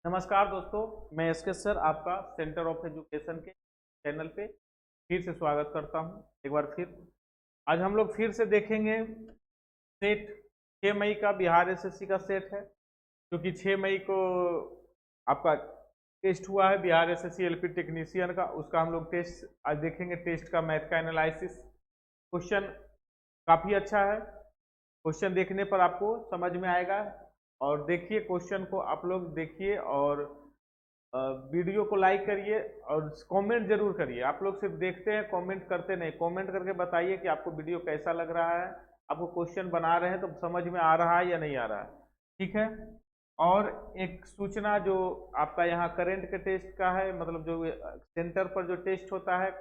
नमस्कार दोस्तों, मैं एसके सर आपका सेंटर ऑफ एजुकेशन के चैनल पे फिर से स्वागत करता हूं। एक बार फिर आज हम लोग फिर से देखेंगे सेट 6 मई का बिहार एसएससी का सेट है, क्योंकि 6 मई को आपका टेस्ट हुआ है बिहार एसएससी एलपी टेक्नीशियन का। उसका हम लोग टेस्ट आज देखेंगे। टेस्ट का मैथ का एनालिसिस क्वेश्चन काफ़ी अच्छा है। क्वेश्चन देखने पर आपको समझ में आएगा। और देखिए, क्वेश्चन को आप लोग देखिए और वीडियो को लाइक करिए और कमेंट जरूर करिए। आप लोग सिर्फ देखते हैं, कमेंट करते नहीं। कमेंट करके बताइए कि आपको वीडियो कैसा लग रहा है, आपको क्वेश्चन बना रहे हैं तो समझ में आ रहा है या नहीं आ रहा है। ठीक है। और एक सूचना जो आपका यहाँ करंट के टेस्ट का है, मतलब जो सेंटर पर जो टेस्ट होता है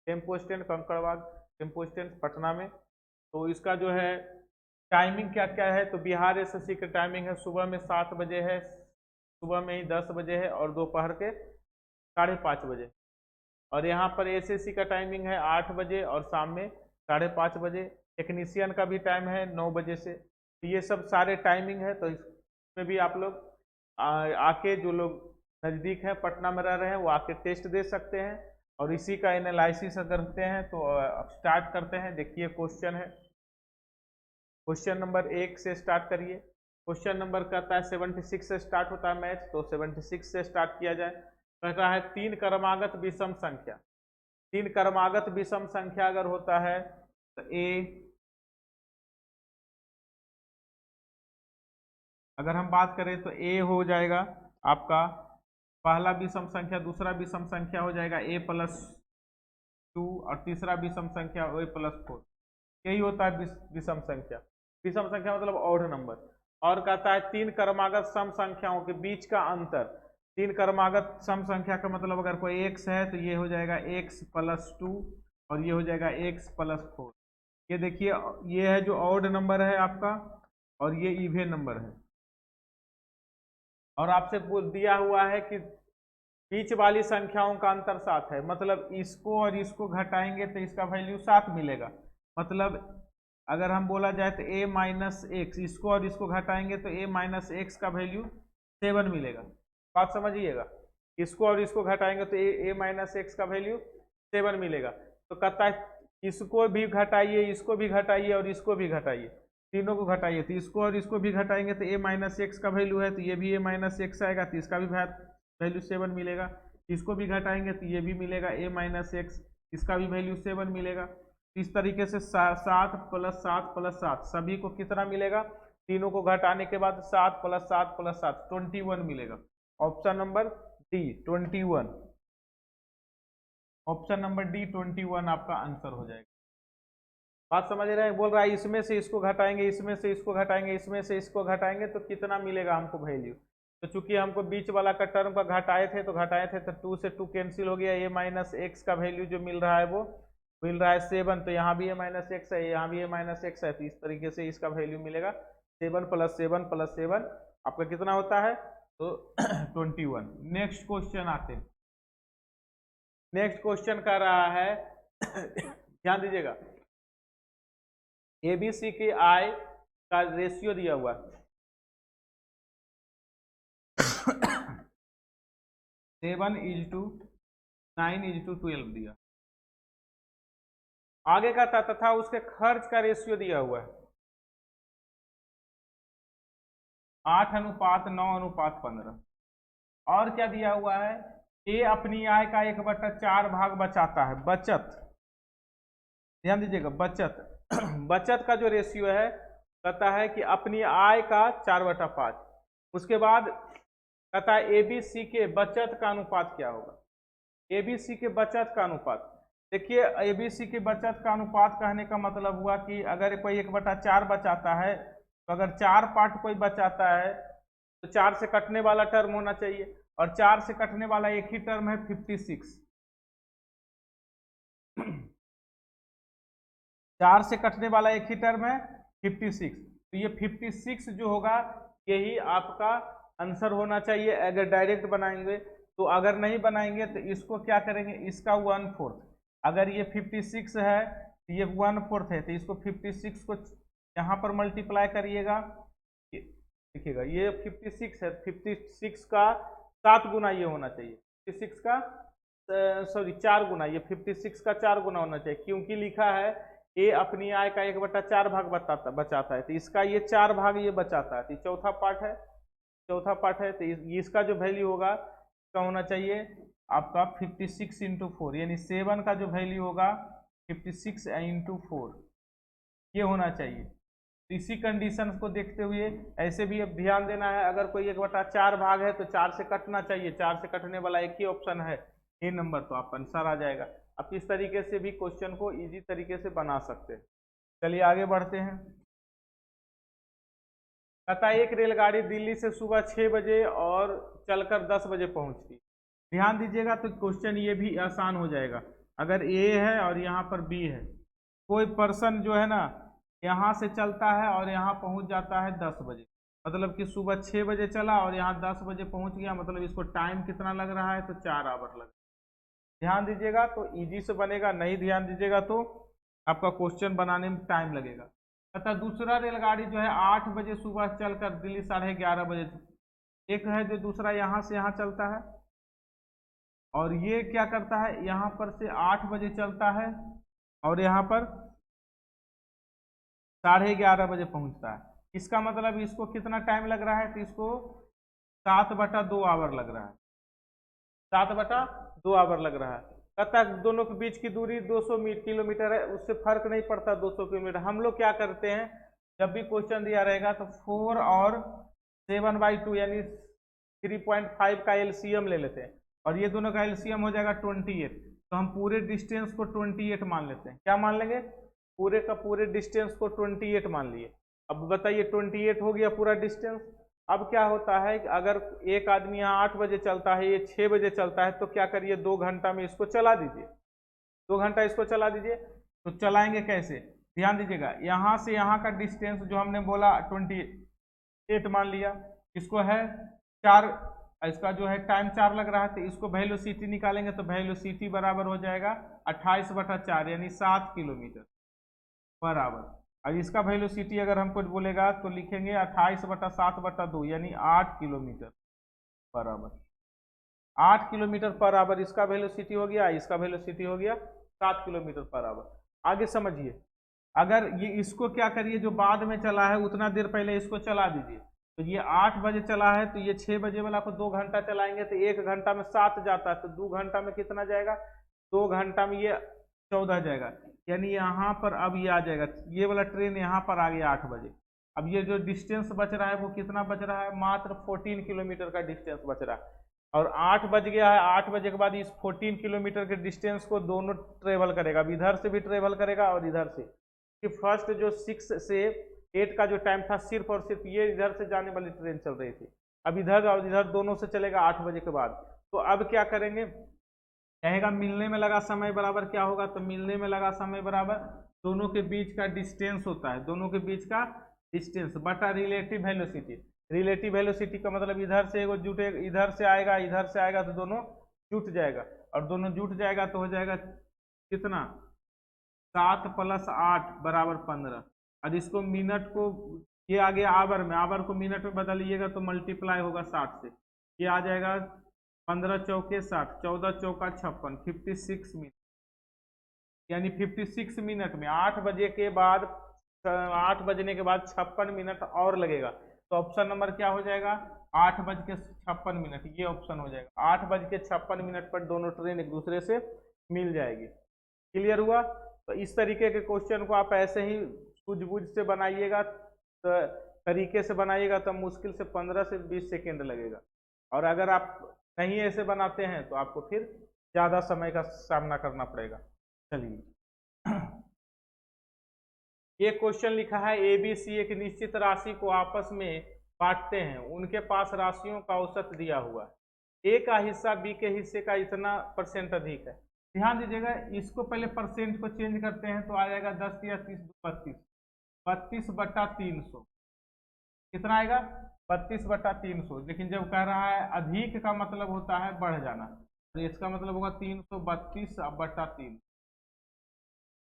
tempo stand Kankarbagh tempo stand Patna में, तो इसका जो है टाइमिंग क्या क्या है। तो बिहार एसएससी का टाइमिंग है सुबह में 7 बजे है, सुबह में ही 10 बजे है और दोपहर के 5:30 बजे। और यहाँ पर एसएससी का टाइमिंग है 8 बजे और शाम में 5:30 बजे। टेक्नीशियन का भी टाइम है 9 बजे से। तो ये सब सारे टाइमिंग है, तो इसमें भी आप लोग आके, जो लोग नज़दीक हैं पटना में रह रहे हैं, वो आके टेस्ट दे सकते हैं। और इसी का एनालिसिस करते हैं। तो अब स्टार्ट करते हैं। देखिए, क्वेश्चन है, क्वेश्चन नंबर 1 से स्टार्ट करिए। क्वेश्चन नंबर कहता है 76 से स्टार्ट होता है मैथ, तो 76 से स्टार्ट किया जाए। कहता है तीन क्रमागत विषम संख्या। तीन क्रमागत विषम संख्या अगर होता है तो अगर हम बात करें तो ए हो जाएगा आपका पहला विषम संख्या, दूसरा विषम संख्या हो जाएगा a+2 और तीसरा विषम संख्या a+4। यही होता है विषम संख्या। विषम संख्या मतलब ऑड नंबर। और कहता है तीन क्रमागत सम संख्याओं के बीच का अंतर। तीन क्रमागत सम संख्या का मतलब अगर कोई x है तो ये हो जाएगा x+2 और ये हो जाएगा x+4। ये देखिए, ये है जो ऑड नंबर है आपका और ये इवन नंबर है। और आपसे दिया हुआ है कि बीच वाली संख्याओं का अंतर 7 है, मतलब इसको और इसको घटाएंगे तो इसका वैल्यू 7 मिलेगा। मतलब अगर हम बोला जाए तो a-x, इसको और इसको घटाएंगे तो a-x का वैल्यू 7 मिलेगा। बात समझिएगा, इसको और इसको घटाएंगे तो a-x का वैल्यू 7 मिलेगा। तो कहता है इसको भी घटाइए, इसको भी घटाइए और इसको भी घटाइए, तीनों को घटाइए। तो इसको और इसको भी घटाएंगे तो a-x का वैल्यू है, तो ये भी a-x आएगा, तो इसका भी वैल्यू 7 मिलेगा। इसको भी घटाएंगे तो ये भी मिलेगा a-x, इसका भी वैल्यू 7 मिलेगा। इस तरीके से 7 + 7 + 7 सभी को कितना मिलेगा, तीनों को घटाने के बाद 7 + 7 + 7 21 मिलेगा। Option number D 21। Option number D 21 आपका आंसर हो जाएगा। बात समझ रहे हैं। बोल रहा है इसमें से इसको घटाएंगे, इसमें से इसको घटाएंगे, इसमें से इसको घटाएंगे तो कितना मिलेगा हमको वैल्यू। तो चूंकि हमको बीच वाला का टर्म का घटाए थे तो 2 से 2 कैंसिल हो गया। a-x का वैल्यू जो मिल रहा है वो मिल रहा है 7। तो यहाँ भी a-x है, यहाँ भी a-x है। तो इस तरीके से इसका वैल्यू मिलेगा 7 + 7 + 7 आपका कितना होता है, तो 21। नेक्स्ट क्वेश्चन आते हैं। नेक्स्ट क्वेश्चन कर रहा है ध्यान दीजिएगा, एबीसी के आय का रेशियो दिया हुआ है 7:9:12 दिया। आगे का तथा उसके खर्च का रेशियो दिया हुआ है 8:9:15। और क्या दिया हुआ है, ए अपनी आय का 1/4 भाग बचाता है। बचत, ध्यान दीजिएगा, बचत बचत का जो रेशियो है कहता है कि अपनी आय का 4/5। उसके बाद कहता है एबीसी के बचत का अनुपात क्या होगा। एबीसी के बचत का अनुपात, देखिए एबीसी के बचत का अनुपात कहने का मतलब हुआ कि अगर कोई 1/4 बचाता है, तो अगर 4 पार्ट कोई बचाता है तो 4 से कटने वाला टर्म होना चाहिए, और 4 से कटने वाला एक ही टर्म है 56। 4 से कटने वाला एक ही टर्म है 56। तो ये 56 जो होगा यही आपका आंसर होना चाहिए अगर डायरेक्ट बनाएंगे। तो अगर नहीं बनाएंगे तो इसको क्या करेंगे, इसका 1/4। अगर ये 56 है तो ये 1/4 है, तो इसको 56 को यहाँ पर मल्टीप्लाई करिएगा। देखिएगा ये 56 है, 56 का 7 गुना ये होना चाहिए, 56 का सॉरी 4 गुना, ये 56 का 4 गुना होना चाहिए, क्योंकि लिखा है ए अपनी आय का 1/4 भाग बचाता है, तो इसका ये 4 भाग ये बचाता है, तो चौथा पार्ट है, तो इसका जो वैल्यू होगा इसका होना चाहिए आपका 56 इंटू 4, यानी 7 का जो वैल्यू होगा 56 इंटू 4 ये होना चाहिए। तो इसी कंडीशन को देखते हुए ऐसे भी अब ध्यान देना है, अगर कोई 1/4 भाग है तो 4 से कटना चाहिए, 4 से कटने वाला एक ही ऑप्शन है ए नंबर, तो आपका आंसर आ जाएगा। आप इस तरीके से भी क्वेश्चन को इजी तरीके से बना सकते हैं। चलिए आगे बढ़ते हैं। कहता है एक रेलगाड़ी दिल्ली से सुबह 6 बजे और चलकर 10 बजे पहुंचती। ध्यान दीजिएगा तो क्वेश्चन ये भी आसान हो जाएगा। अगर ए है और यहाँ पर बी है, कोई पर्सन जो है ना यहाँ से चलता है और यहाँ पहुँच जाता है 10 बजे, मतलब कि सुबह 6 बजे चला और यहाँ 10 बजे पहुँच गया, मतलब इसको टाइम कितना लग रहा है, तो 4 आवर लग। ध्यान दीजिएगा तो इजी से बनेगा, नहीं ध्यान दीजिएगा तो आपका क्वेश्चन बनाने में टाइम लगेगा। अतः दूसरा रेलगाड़ी जो है 8 बजे सुबह चलकर दिल्ली 11:30 बजे, एक है जो दूसरा यहाँ से यहाँ चलता है और ये क्या करता है यहाँ पर से 8 बजे चलता है और यहाँ पर 11:30 बजे पहुंचता है। इसका मतलब इसको कितना टाइम लग रहा है, तो इसको 7/2 आवर लग रहा है, 7/2 आवर लग रहा है। कहता है दोनों के बीच की दूरी 200 किलोमीटर है, उससे फर्क नहीं पड़ता 200 किलोमीटर। हम लोग क्या करते हैं, जब भी क्वेश्चन दिया रहेगा तो 4 और 7/2 यानी 3.5 का एलसीएम ले लेते हैं, और ये दोनों का एलसीएम हो जाएगा 28, तो हम पूरे डिस्टेंस को 28 मान लेते हैं। क्या मान लेंगे, पूरे का पूरे डिस्टेंस को 28 मान लिए। अब बताइए 28 हो गया पूरा डिस्टेंस। अब क्या होता है कि अगर एक आदमी यहाँ 8 बजे चलता है, ये 6 बजे चलता है, तो क्या करिए 2 घंटा में इसको चला दीजिए, 2 घंटा इसको चला दीजिए। तो चलाएंगे कैसे, ध्यान दीजिएगा, यहाँ से यहाँ का डिस्टेंस जो हमने बोला 28 मान लिया, इसको है 4, इसका जो है टाइम 4 लग रहा है, तो इसको वेलोसिटी निकालेंगे, तो वेलोसिटी बराबर हो जाएगा 28/4 यानी 7 किलोमीटर पर आवर। अब इसका वेलोसिटी अगर हमको बोलेगा तो लिखेंगे 28/7/2 यानी 8 kilometre per hour, 8 kilometre per hour इसका वेलोसिटी हो गया, इसका वेलोसिटी हो गया 7 किलोमीटर पर आवर। आगे समझिए, अगर ये इसको क्या करिए, जो बाद में चला है उतना देर पहले इसको चला दीजिए, तो ये 8 बजे चला है तो ये 6 बजे वाला को 2 घंटा चलाएंगे, तो 1 घंटा में 7 जाता है, तो 2 घंटा में कितना जाएगा, 2 घंटा में ये 14 जाएगा, यानी यहाँ पर अब ये आ जाएगा, ये वाला ट्रेन यहाँ पर आ गया 8 बजे। अब ये जो डिस्टेंस बच रहा है वो कितना बच रहा है, मात्र 14 किलोमीटर का डिस्टेंस बच रहा है, और 8 बज गया है, 8 बजे के बाद इस 14 किलोमीटर के डिस्टेंस को दोनों ट्रेवल करेगा, अब इधर से भी ट्रेवल करेगा और इधर से, कि फर्स्ट जो 6 से 8 का जो टाइम था सिर्फ और सिर्फ ये इधर से जाने वाली ट्रेन चल रही थी, अब इधर और इधर दोनों से चलेगा 8 बजे के बाद। तो अब क्या करेंगे, कहेगा मिलने में लगा समय बराबर क्या होगा, तो मिलने में लगा समय बराबर दोनों के बीच का डिस्टेंस होता है, दोनों के बीच का डिस्टेंस बटा रिलेटिव वेलोसिटी। रिलेटिव वेलोसिटी का मतलब इधर से एगो जुटे, इधर से आएगा तो दोनों जुट जाएगा, और दोनों जुट जाएगा तो हो जाएगा कितना, 7 + 8 = 15। अब इसको मिनट को, ये आ गया आवर में, आवर को मिनट में बदलिएगा तो मल्टीप्लाई होगा 60 से, ये आ जाएगा 15 चौके 60, 14 चौका 56, 56 मिनट, यानी 56 मिनट में 8 बजे के बाद, 8 बजने के बाद 56 मिनट और लगेगा, तो ऑप्शन नंबर क्या हो जाएगा, 8:56, ये ऑप्शन हो जाएगा। 8:56 पर दोनों ट्रेन एक दूसरे से मिल जाएगी। क्लियर हुआ, तो इस तरीके के क्वेश्चन को आप ऐसे ही सूझबूझ से बनाइएगा, तो तरीके से बनाइएगा तो मुश्किल से 15 से 20 सेकेंड लगेगा, और अगर आप नहीं ऐसे बनाते हैं तो आपको फिर ज़्यादा समय का सामना करना पड़ेगा। चलिए ये क्वेश्चन लिखा है ABC एक निश्चित राशि को आपस में बांटते हैं, उनके पास राशियों का औसत दिया हुआ है, A का हिस्सा B के हिस्से का इतना % अधिक है। ध्यान दीजिएगा, इसको पहले परसेंट को चेंज करते हैं तो आ जाएगा 10 या 30 32, 32/300 कितना आएगा, 32/300। लेकिन जब कह रहा है अधिक का मतलब होता है बढ़ जाना, तो इसका मतलब होगा 332/3,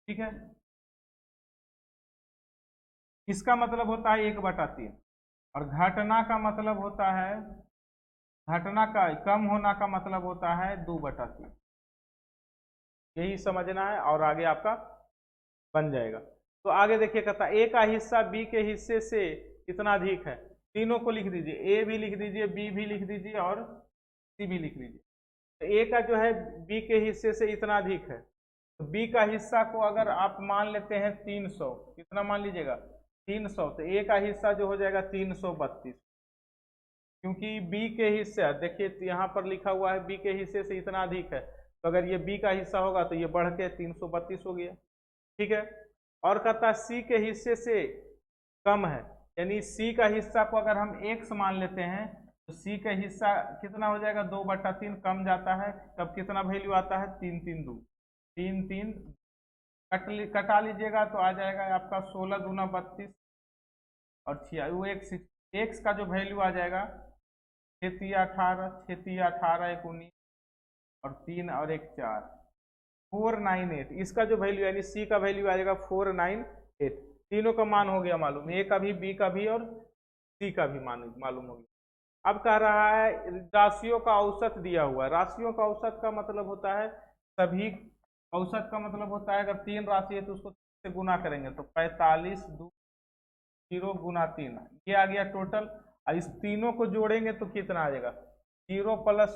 ठीक है, इसका मतलब होता है 1/3, और घटना का मतलब होता है घटना का कम होना का मतलब होता है 2/3, यही समझना है और आगे आपका बन जाएगा। तो आगे देखिए कहता है ए का हिस्सा बी के हिस्से से कितना अधिक है। तीनों को लिख दीजिए, ए भी लिख दीजिए, बी भी लिख दीजिए और सी भी लिख दीजिए। तो ए का जो है बी के हिस्से से इतना अधिक है, तो बी का हिस्सा को अगर आप मान लेते हैं 300, कितना मान लीजिएगा 300, तो ए का हिस्सा जो हो जाएगा 332, क्योंकि बी के हिस्से देखिए यहाँ पर लिखा हुआ है बी के हिस्से से इतना अधिक है, तो अगर ये बी का हिस्सा होगा तो ये बढ़ के 332 हो गया। ठीक है, और कहता है सी के हिस्से से कम है, यानी सी का हिस्सा को अगर हम x मान लेते हैं तो सी का हिस्सा कितना हो जाएगा 2/3, कम जाता है, तब कितना वैल्यू आता है 3 3 2, 3 3 कटा लीजिएगा तो आ जाएगा आपका 16 दूना 32 और 6, वो एक्स का जो वैल्यू आ जाएगा 6 18, 6 18 1 19 और 3 और 1 4, 498, इसका जो वैल्यू यानी सी का वैल्यू आ जाएगा 498। तीनों का मान हो गया मालूम, ए का भी, बी का भी और सी का भी मान मालूम हो गया। अब कह रहा है राशियों का औसत दिया हुआ है। राशियों का औसत का मतलब होता है सभी, औसत का मतलब होता है अगर 3 राशि है तो उसको से गुना करेंगे, तो 45 2 0 गुना 3, ये आ गया टोटल। और इस तीनों को जोड़ेंगे तो कितना आ जाएगा, 0 प्लस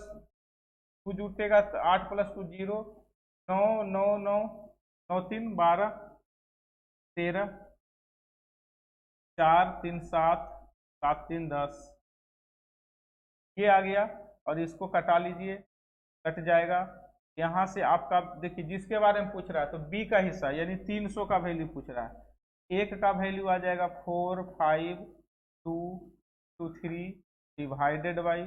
2 जुटेगा तो 8 प्लस 2 0, 9 9 9 9 3 12 13, 4 3 7 7 3 10, ये आ गया। और इसको कटा लीजिए, कट जाएगा। यहाँ से आपका देखिए जिसके बारे में पूछ रहा है तो बी का हिस्सा यानी 300 का वैल्यू पूछ रहा है, एक का वैल्यू आ जाएगा 4 5 2 2 3 डिवाइडेड बाई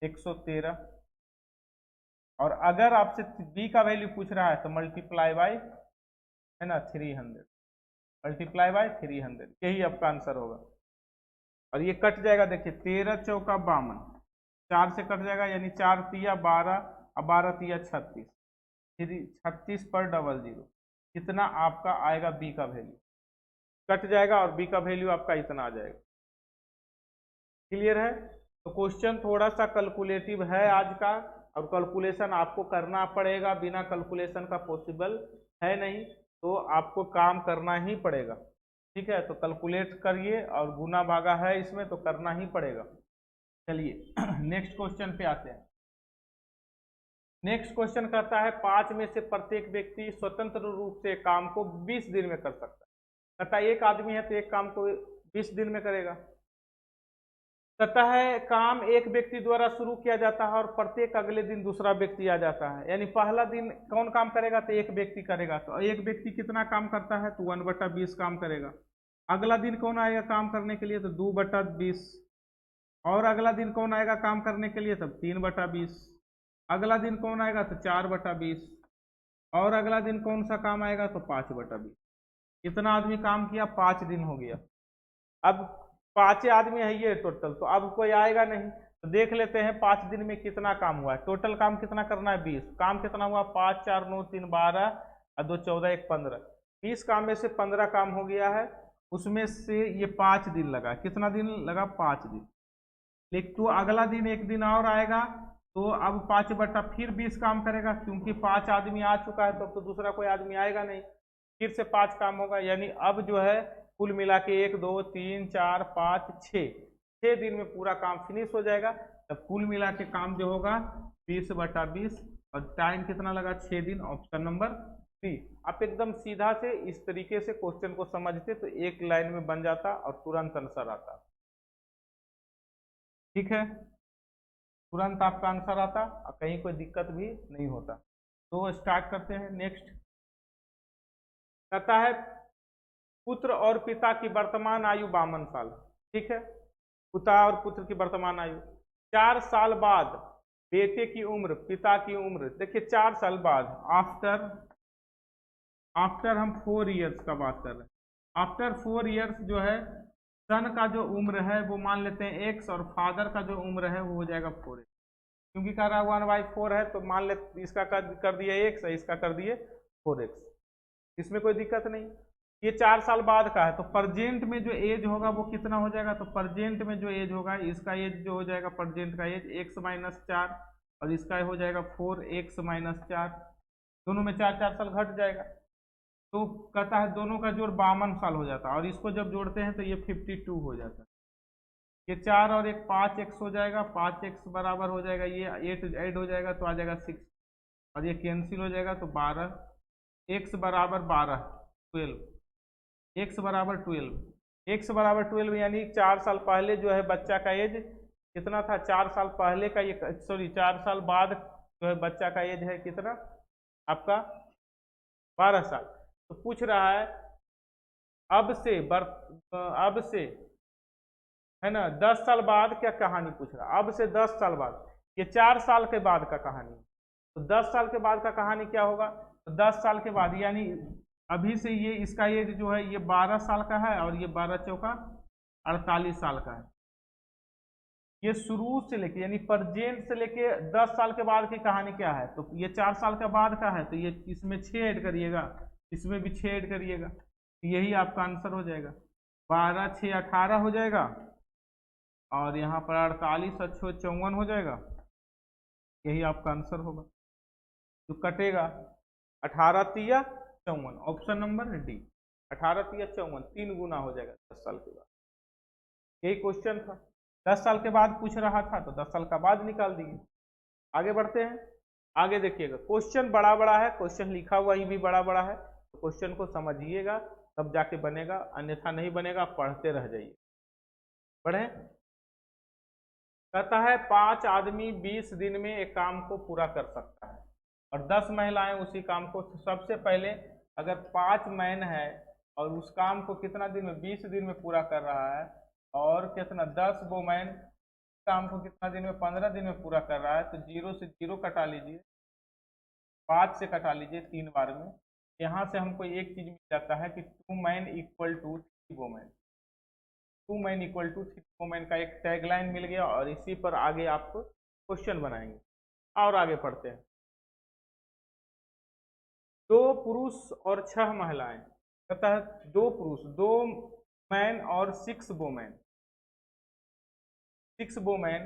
113, और अगर आपसे बी का वैल्यू पूछ रहा है तो मल्टीप्लाई बाई, है ना, 300, मल्टीप्लाई बाई 300, यही आपका आंसर होगा। और ये कट जाएगा, देखिए 13 चौका 52, 4 से कट जाएगा यानी 4 तिया 12 और 12 तिया 36, 36 पर 00, कितना आपका आएगा बी का वैल्यू, कट जाएगा और बी का वैल्यू आपका इतना आ जाएगा। क्लियर है? तो क्वेश्चन थोड़ा सा कैलकुलेटिव है आज का, और कैलकुलेशन आपको करना पड़ेगा, बिना कैलकुलेशन का पॉसिबल है नहीं, तो आपको काम करना ही पड़ेगा। ठीक है, तो कैलकुलेट करिए, और गुना भागा है इसमें तो करना ही पड़ेगा। चलिए नेक्स्ट क्वेश्चन पे आते हैं। नेक्स्ट क्वेश्चन कहता है 5 में से प्रत्येक व्यक्ति स्वतंत्र रूप से काम को 20 दिन में कर सकता है। कहता है एक आदमी है तो एक काम को 20 दिन में करेगा। कहता है काम एक व्यक्ति द्वारा शुरू किया जाता है और प्रत्येक अगले दिन दूसरा व्यक्ति आ जाता है, यानी पहला दिन कौन काम करेगा तो एक व्यक्ति करेगा, तो एक व्यक्ति कितना काम करता है तो 1/20 काम करेगा। अगला दिन कौन आएगा काम करने के लिए तो 2/20, और अगला दिन कौन आएगा काम करने के लिए तब 3/20, अगला दिन कौन आएगा तो 4/20, और अगला दिन कौन सा काम आएगा तो 5/20। कितना आदमी काम किया, 5 दिन हो गया। अब 5 आदमी है ये टोटल, तो अब कोई आएगा नहीं, तो देख लेते हैं 5 दिन में कितना काम हुआ है। टोटल काम कितना करना है 20, काम कितना हुआ 5 4 9 3 12 और 2 14 1 15, 20 काम में से 15 काम हो गया है, उसमें से ये 5 दिन लगा। कितना दिन लगा 5 दिन। लेकिन तो अगला दिन एक दिन और आएगा, तो अब 5/20 काम करेगा, क्योंकि 5 आदमी आ चुका है तो अब तो दूसरा कोई आदमी आएगा नहीं, फिर से 5 काम होगा, यानी अब जो है कुल मिला के 1 2 3 4 5 6 दिन में पूरा काम फिनिश हो जाएगा। तब कुल मिला के काम जो होगा 20/20, और टाइम कितना लगा 6 दिन, ऑप्शन नंबर 3। आप एकदम सीधा से इस तरीके से क्वेश्चन को समझते तो एक लाइन में बन जाता और तुरंत आंसर आता। ठीक है, तुरंत आपका आंसर आता और कहीं कोई दिक्कत भी नहीं होता। तो स्टार्ट करते हैं। नेक्स्ट कहता है पुत्र और पिता की वर्तमान आयु 52 साल। ठीक है, पिता और पुत्र की वर्तमान आयु 4 साल बाद बेटे की उम्र, पिता की उम्र, देखिए 4 साल बाद, आफ्टर हम 4 इयर्स का बात कर रहे हैं। आफ्टर 4 इयर्स जो है सन का जो उम्र है वो मान लेते हैं x, और फादर का जो उम्र है वो हो जाएगा 4x, क्योंकि कह रहा है 1/4 है, तो मान ले इसका कर दिए x, इसका कर दिए 4x, इसमें कोई दिक्कत नहीं। ये 4 साल बाद का है, तो प्रेजेंट में जो एज होगा वो कितना हो जाएगा, तो प्रेजेंट में जो एज होगा, इसका एज जो हो जाएगा प्रेजेंट का एज x-4 और इसका हो जाएगा 4x-4, दोनों में 4-4 साल घट जाएगा। तो कहता है दोनों का जोड़ 52 साल हो जाता है, और इसको जब जोड़ते हैं तो ये 52 हो जाता है। ये 4 और एक 5x हो जाएगा, 5x बराबर हो जाएगा, ये 8 ऐड हो जाएगा तो आ जाएगा 6, और ये कैंसिल हो जाएगा तो 12, x बराबर 12, 12, x बराबर 12, x बराबर 12, यानी 4 साल पहले जो है बच्चा का एज कितना था, 4 साल पहले का ये, सॉरी 4 साल बाद जो है बच्चा का एज है कितना आपका 12 साल। तो पूछ रहा है अब से है ना 10 साल बाद क्या कहानी पूछ रहा है, अब से 10 साल बाद, ये 4 साल के बाद का कहानी, तो 10 साल के बाद का कहानी क्या होगा, तो 10 साल के बाद यानी अभी से ये इसका एज जो है ये 12 साल का है, और ये 12 चौका 48 साल का है। ये शुरू से लेके यानी प्रेजेंट से लेके 10 साल के बाद की कहानी क्या है, तो ये 4 साल के बाद का है, तो ये इसमें 6 ऐड करिएगा, इसमें भी 6 ऐड करिएगा, यही आपका आंसर हो जाएगा। 12 6 18 हो जाएगा, और यहाँ पर 48 और 6 54 हो जाएगा, यही आपका आंसर होगा। जो कटेगा 18 तिया 54, ऑप्शन नंबर डी, 18 तिया 54, 3 गुना हो जाएगा 10 साल के बाद। यही क्वेश्चन था, 10 साल के बाद पूछ रहा था तो 10 साल का बाद निकाल दिए। आगे बढ़ते हैं, आगे देखिएगा क्वेश्चन बड़ा बड़ा है, क्वेश्चन लिखा हुआ ही भी बड़ा बड़ा है, तो क्वेश्चन को समझिएगा तब जाके बनेगा, अन्यथा नहीं बनेगा, पढ़ते रह जाइए। पढ़े, कहता है 5 आदमी 20 दिन में एक काम को पूरा कर सकता है और 10 महिलाएं उसी काम को, सबसे पहले अगर 5 मैन है और उस काम को कितना दिन में, 20 दिन में पूरा कर रहा है, और कितना 10 वोमेन काम को कितना दिन में, 15 दिन में पूरा कर रहा है, तो 0 से 0 कटा लीजिए, 5 से कटा लीजिए 3 बार में। यहाँ से हमको एक चीज मिल जाता है कि 2 man equal to 3 women, 2 man equal to 3 women का एक टैगलाइन मिल गया, और इसी पर आगे आप क्वेश्चन बनाएंगे। और आगे पढ़ते हैं, 2 पुरुष और 6 महिलाएं, कहता है 2 पुरुष 2 मैन और 6 वोमेन, 6 वोमेन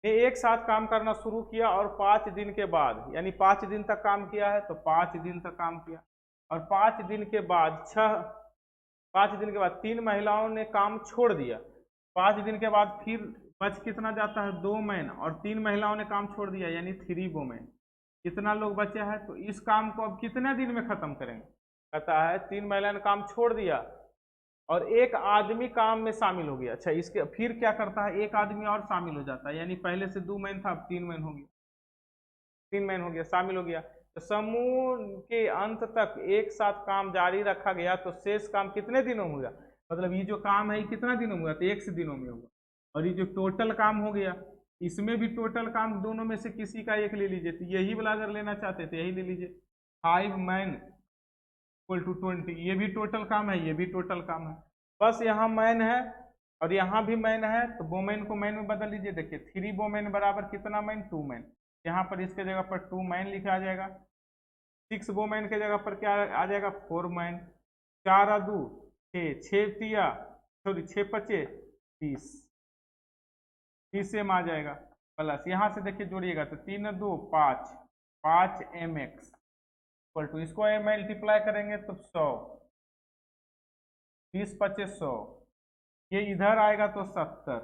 ने एक साथ काम करना शुरू किया, और 5 दिन के बाद, यानी 5 दिन तक काम किया है, तो 5 दिन तक काम किया, और 5 दिन के बाद 5 दिन के बाद 3 महिलाओं ने काम छोड़ दिया, 5 दिन के बाद फिर बच कितना जाता है, 2 मैन, और 3 महिलाओं ने काम छोड़ दिया, यानी 3 वोमेन, कितना लोग बचे हैं, तो इस काम को अब कितने दिन में खत्म करेंगे, कहता है 3 महिला ने काम छोड़ दिया और एक आदमी काम में शामिल हो गया। अच्छा, इसके फिर क्या करता है, एक आदमी और शामिल हो जाता है, यानी पहले से 2 मैन था, अब 3 मैन हो गया, 3 मैन हो गया, शामिल हो गया, तो समूह के अंत तक एक साथ काम जारी रखा गया, तो शेष काम कितने दिनों में होगा, मतलब ये जो काम है ये कितना दिनों में होगा, तो 1 दिनों में होगा, और ये जो टोटल काम हो गया, इसमें भी टोटल काम दोनों में से किसी का एक ले लीजिए, तो यही वाला अगर लेना चाहते थे यही ले लीजिए, 5 मैन इक्वल टू 20, ये भी टोटल काम है, ये भी टोटल काम है, बस यहाँ मैन है और यहाँ भी मैन है, तो वोमेन को मैन में बदल लीजिए। देखिए 3 वोमेन बराबर कितना मैन, 2 मैन, यहाँ पर इसके जगह पर 2 मैन लिखा जाएगा, 6 वोमेन के जगह पर क्या आ जाएगा, 4 मैन, 4 और 2 6, 6 तिया सॉरी 6 पचे 30, 30 सेम आ जाएगा, प्लस यहाँ से देखिए जोड़िएगा तो 3 2 5, 5 mx इक्वल टू, इसको मल्टीप्लाई करेंगे तो 100, 30 25 100, ये इधर आएगा तो 70,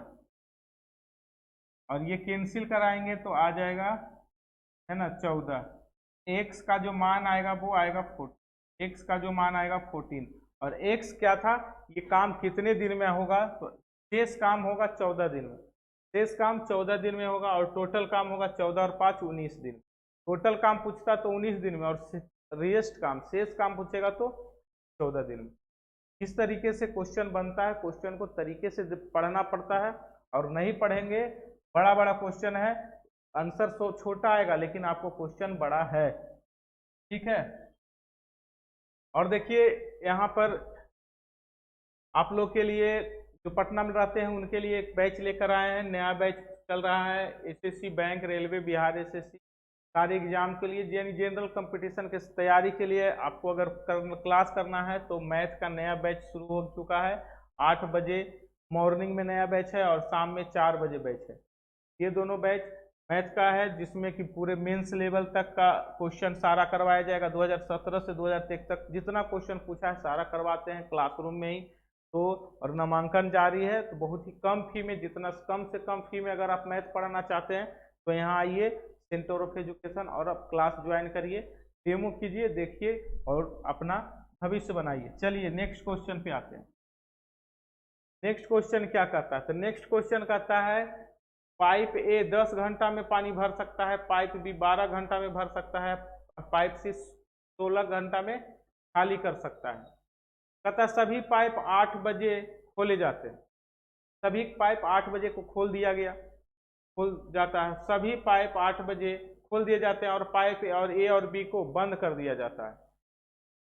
और ये कैंसिल कराएंगे तो आ जाएगा है ना 14, x का जो मान आएगा वो आएगा 14, x का जो मान आएगा 14, और x क्या था, ये काम कितने दिन में होगा, तो शेष काम होगा 14 दिन में, शेष काम 14 दिन में होगा, और टोटल काम होगा 14 और 5 19 दिन, टोटल काम पूछता तो 19 दिन में, और रेस्ट काम शेष काम पूछेगा तो 14 दिन में। किस तरीके से क्वेश्चन बनता है, क्वेश्चन को तरीके से पढ़ना पड़ता है, और नहीं पढ़ेंगे, बड़ा बड़ा क्वेश्चन है, आंसर छोटा आएगा लेकिन आपको क्वेश्चन बड़ा है, ठीक है। और देखिए यहाँ पर आप लोग के लिए जो पटना में रहते हैं उनके लिए एक बैच लेकर आए हैं, नया बैच चल रहा है, SSC bank railway Bihar SSC सारे एग्जाम के लिए यानी जनरल कंपटीशन के तैयारी के लिए आपको अगर क्लास करना है तो मैथ का नया बैच शुरू हो चुका है। 8 बजे मॉर्निंग में नया बैच है और शाम में 4 बजे बैच है। ये दोनों बैच मैथ का है जिसमें कि पूरे मेंस लेवल तक का क्वेश्चन सारा करवाया जाएगा। 2017 से 2023 तक जितना क्वेश्चन पूछा है सारा करवाते हैं क्लासरूम में ही। तो और नामांकन जारी है, तो बहुत ही कम फी में, जितना कम से कम फी में अगर आप मैथ पढ़ाना चाहते हैं तो यहाँ आइए सेंटर ऑफ एजुकेशन और आप क्लास ज्वाइन करिए, डेमो कीजिए, देखिए और अपना भविष्य बनाइए। चलिए नेक्स्ट क्वेश्चन पे आते हैं। नेक्स्ट क्वेश्चन क्या कहता है? तो नेक्स्ट क्वेश्चन कहता है पाइप ए 10 घंटा में पानी भर सकता है, पाइप बी 12 घंटा में भर सकता है, पाइप सी 16 घंटा में खाली कर सकता है। कहता है सभी पाइप 8 बजे खोले जाते हैं। सभी पाइप 8 बजे को खोल दिया गया, खुल जाता है। सभी पाइप 8 बजे खोल दिए जाते हैं और पाइप और ए और बी को बंद कर दिया जाता है।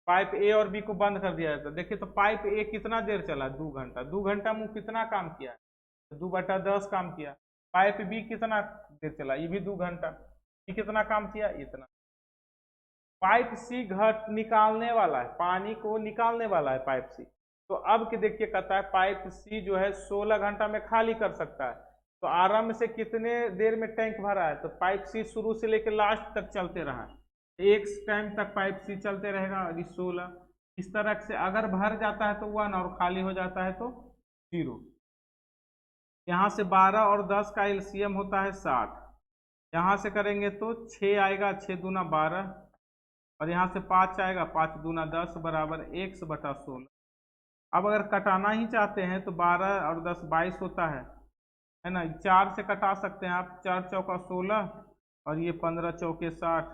पाइप ए और बी को बंद कर दिया जाता है। देखिए तो पाइप ए कितना देर चला? 2 घंटा। 2 घंटा में कितना काम किया? 2/10 काम किया। पाइप बी कितना देर चला? ये भी 2 घंटा। ये कितना काम किया? इतना। पाइप सी घट निकालने वाला है, पानी को निकालने वाला है पाइप सी। तो अब कि देखिए कहता है पाइप सी जो है 16 घंटा में खाली कर सकता है। तो आरंभ से कितने देर में टैंक भरा है? तो पाइप सी शुरू से लेकर लास्ट तक चलते रहा, एक टाइम तक पाइप सी चलते रहेगा। और 16 इस तरह से अगर भर जाता है तो 1 और खाली हो जाता है तो 0। यहाँ से 12 और 10 का एलसीएम होता है 60। यहाँ से करेंगे तो 6 आएगा, 6 दूना 12 और यहाँ से 5 आएगा, 5 दूना 10 बराबर 1/16। अब अगर कटाना ही चाहते हैं तो 12 और 10 22 होता है ना। 4 से कटा सकते हैं आप, 4 चौका 16 और ये 15 चौके 60।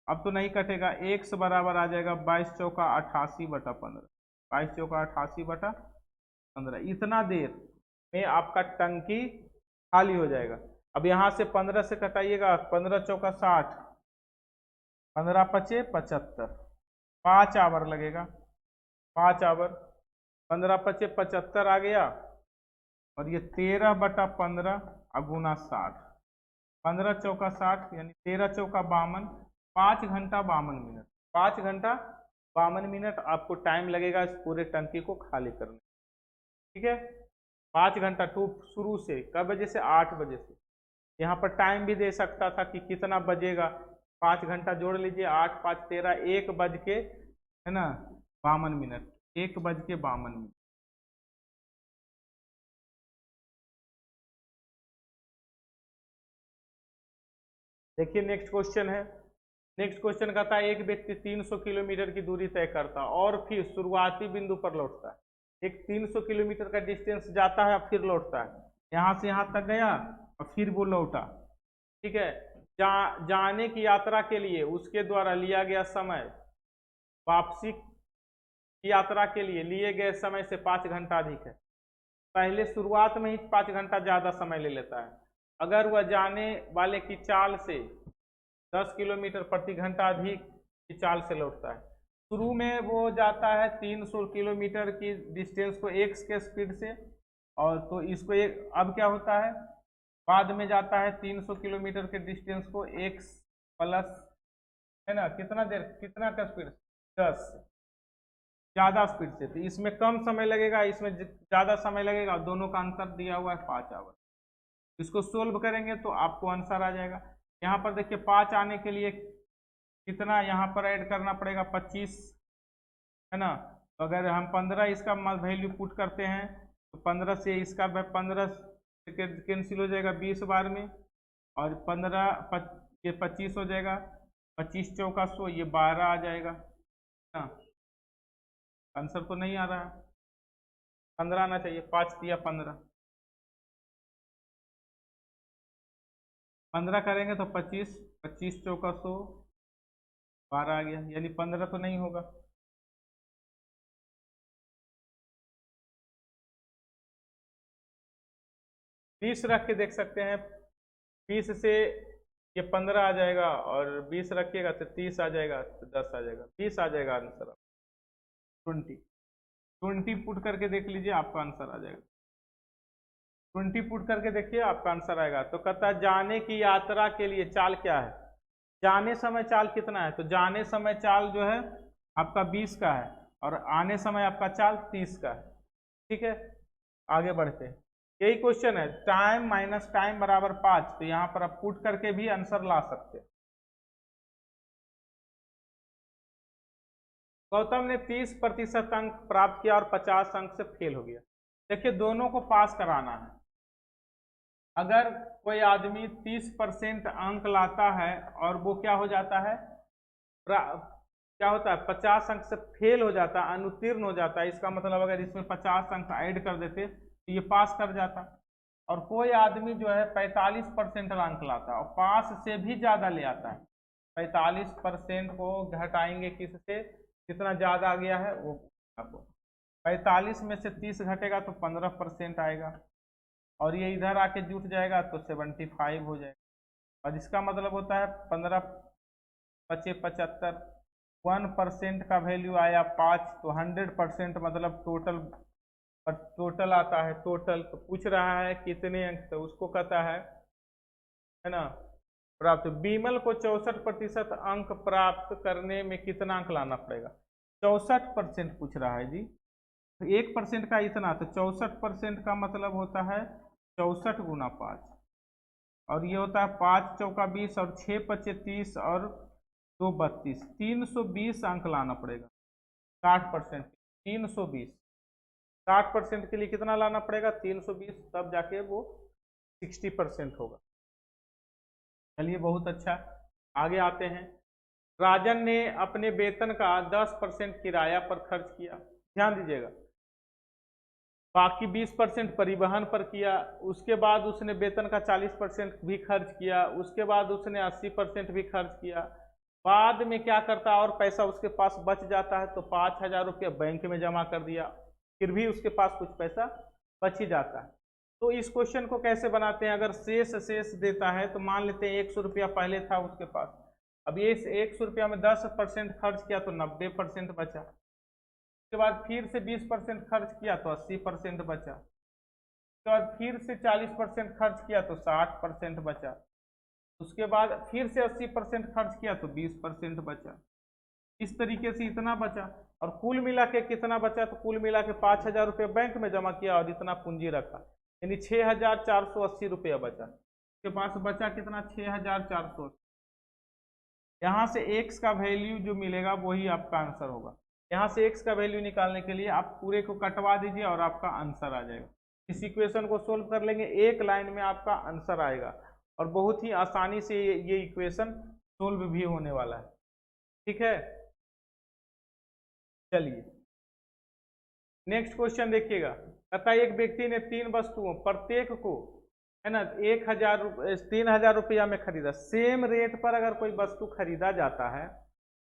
अब तो नहीं कटेगा, 1 बराबर आ जाएगा 22 चौका 88/15। 22 चौका 88/15। इतना देर में आपका टंकी खाली हो जाएगा। अब यहाँ से 15 से कटाइएगा, 15 चौका 60, 15 पचे 75, 5 आवर लगेगा, 5 आवर। 15 पचे 75 आ गया और ये 13/15 गुना 60, 15 चौका 60 यानी 13 चौका 52, 5 घंटा 52 मिनट। 5 घंटा 52 मिनट आपको टाइम लगेगा इस पूरे टंकी को खाली करने। ठीक है, 5 घंटा टू शुरू से कब बजे से? 8 बजे से। यहाँ पर टाइम भी दे सकता था कि कितना बजेगा, 5 घंटा जोड़ लीजिए, 8 5 13, 1 बज के है ना 52 मिनट, 1 बज के 52 मिनट। देखिए नेक्स्ट क्वेश्चन है। नेक्स्ट क्वेश्चन कहता है एक व्यक्ति 300 किलोमीटर की दूरी तय करता है और फिर शुरुआती बिंदु पर लौटता है। एक 300 किलोमीटर का डिस्टेंस जाता है फिर लौटता है, यहाँ से यहाँ तक गया और फिर वो लौटा। ठीक है, जाने की यात्रा के लिए उसके द्वारा लिया गया समय वापसी की यात्रा के लिए लिए गए समय से 5 घंटा अधिक है। पहले शुरुआत में ही 5 घंटा ज़्यादा समय ले लेता है। अगर वह जाने वाले की चाल से 10 किलोमीटर प्रति घंटा अधिक की चाल से लौटता है। शुरू में वो जाता है 300 किलोमीटर की डिस्टेंस को x के स्पीड से, और तो इसको एक अब क्या होता है बाद में जाता है 300 किलोमीटर के डिस्टेंस को x प्लस है ना कितना देर कितना का स्पीड 10 ज़्यादा स्पीड से। तो इसमें कम समय लगेगा, इसमें ज़्यादा समय लगेगा। दोनों का अंतर दिया हुआ है 5 आवर। इसको सोल्व करेंगे तो आपको आंसर आ जाएगा। यहाँ पर देखिए 5 आने के लिए कितना यहाँ पर ऐड करना पड़ेगा 25 है ना। तो अगर हम 15 इसका वैल्यू पुट करते हैं तो 15 से इसका 15 कैंसिल हो जाएगा 20 बार में, और 15 ये 25 हो जाएगा, 25 चौका 100 ये 12 आ जाएगा ना। आंसर तो नहीं आ रहा है, 15 आना चाहिए, 5 दिया 15, 15 करेंगे तो 25, 25 चौका 100 12 आ गया, यानी 15 तो नहीं होगा। बीस रख के देख सकते हैं, 20 से ये 15 आ जाएगा और 20 रखिएगा तो 30 आ जाएगा, तो 10 आ जाएगा, 20 आ जाएगा आंसर। 20 पुट करके देख लीजिए आपका आंसर आ जाएगा। 20 पुट करके देखिए आपका आंसर आएगा। तो कहता है जाने की यात्रा के लिए चाल क्या है? जाने समय चाल कितना है, तो जाने समय चाल जो है आपका 20 का है और आने समय आपका चाल 30 का है। ठीक है, आगे बढ़ते हैं। यही क्वेश्चन है, टाइम माइनस टाइम बराबर 5, तो यहाँ पर आप पुट करके भी आंसर ला सकते हैं। गौतम ने 30% अंक प्राप्त किया और 50 अंक से फेल हो गया। देखिए दोनों को पास कराना है। अगर कोई आदमी 30% अंक लाता है और वो क्या हो जाता है, क्या होता है, 50 अंक से फेल हो जाता है, अनुत्तीर्ण हो जाता है, इसका मतलब अगर इसमें 50 अंक ऐड कर देते तो ये पास कर जाता। और कोई आदमी जो है 45% अंक लाता है और पास से भी ज्यादा ले आता है, 45% को घटाएंगे किससे, कितना ज्यादा आ गया है वो आपको, 45 में से 30 घटेगा तो 15% आएगा और ये इधर आके जुट जाएगा तो 75 हो जाएगा। और इसका मतलब होता है 15 पचे 75, 1% का वैल्यू आया 5, तो 100% मतलब टोटल आता है टोटल। तो पूछ रहा है कितने अंक, तो उसको कहता है ना प्राप्त। बीमल को 64% अंक प्राप्त करने में कितना अंक लाना पड़ेगा, 64% पूछ रहा है जी, तो 1% का इतना, तो 64% का मतलब होता है 64 गुना 5 और ये होता है 5 चौका 20 और 6 पचे 30 और 2 32, 320 अंक लाना पड़ेगा 60%। 320, 60% के लिए कितना लाना पड़ेगा, 320, तब जाके वो 60% होगा। चलिए बहुत अच्छा, आगे आते हैं। राजन ने अपने वेतन का 10% किराया पर खर्च किया, ध्यान दीजिएगा, बाकी 20% परिवहन पर किया, उसके बाद उसने वेतन का 40% भी खर्च किया, उसके बाद उसने 80% भी खर्च किया, बाद में क्या करता है और पैसा उसके पास बच जाता है तो 5,000 रुपया बैंक में जमा कर दिया, फिर भी उसके पास कुछ पैसा बच ही जाता है। तो इस क्वेश्चन को कैसे बनाते हैं, अगर शेष देता है तो मान लेते हैं 100 रुपया पहले था उसके पास, अब ये 100 रुपया में 10% खर्च किया तो 90% बचा, उसके बाद फिर से 20% खर्च किया तो 80% बचा, उसके बाद फिर से 40% खर्च किया तो 60% बचा, उसके बाद फिर से 80% खर्च किया तो 20% बचा, इस तरीके से इतना बचा। और कुल मिला के कितना बचा, तो कुल मिला के 5,000 रुपये बैंक में जमा किया और इतना पूंजी रखा, यानी 6,480 रुपया बचा। उसके पास बचा कितना, 6,480। यहाँ से x का वैल्यू जो मिलेगा वही आपका आंसर होगा। यहाँ से x का वैल्यू निकालने के लिए आप पूरे को कटवा दीजिए और आपका आंसर आ जाएगा। इस इक्वेशन को सोल्व कर लेंगे, एक लाइन में आपका आंसर आएगा और बहुत ही आसानी से ये इक्वेशन सोल्व भी होने वाला है। ठीक है, चलिए नेक्स्ट क्वेश्चन देखिएगा। कहता है एक व्यक्ति ने 3 वस्तुओं प्रत्येक को, है ना, 3,000 रुपया में खरीदा। सेम रेट पर अगर कोई वस्तु खरीदा जाता है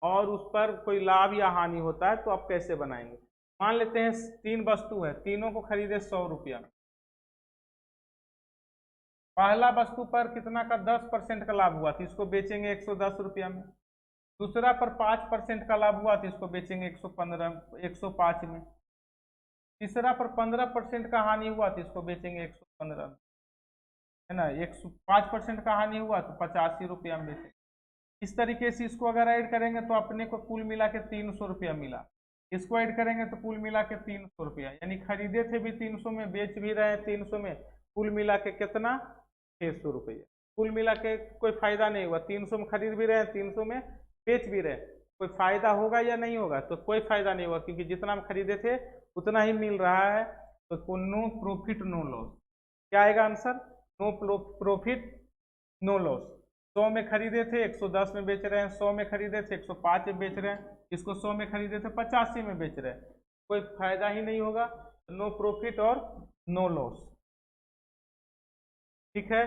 और उस पर कोई लाभ या हानि होता है तो आप कैसे बनाएंगे। मान लेते हैं 3 वस्तु है, तीनों को खरीदे 100 रुपया में। पहला वस्तु पर कितना का 10% का लाभ हुआ तो इसको बेचेंगे 110 रुपया में। दूसरा पर 5% का लाभ हुआ तो इसको बेचेंगे 105 में। तीसरा पर 15% का हानि हुआ तो इसको बेचेंगे 115 में, है ना। 105% का हानि हुआ तो 85 रुपया में बेचेंगे। इस तरीके से इसको अगर ऐड करेंगे तो अपने को कुल मिला के 300 रुपया मिला, इसको ऐड करेंगे तो कुल मिला के 300 रुपया, यानी खरीदे थे भी 300 में, बेच भी रहे हैं 300 में, कुल मिला के कितना, 600 रुपया। कुल मिला के कोई फायदा नहीं हुआ, 300 में खरीद भी रहे हैं, 300 में बेच भी रहे हैं, कोई फायदा होगा या नहीं होगा, तो कोई फायदा नहीं होगा क्योंकि जितना हम खरीदे थे उतना ही मिल रहा है। तो नो प्रॉफिट नो लॉस, क्या आएगा answer, no profit no loss. 100 में खरीदे थे 110 में बेच रहे हैं, 100 में खरीदे थे 105 में बेच रहे हैं, इसको 100 में खरीदे थे 85 में बेच रहे हैं, कोई फायदा ही नहीं होगा। नो प्रॉफिट और नो लॉस। ठीक है,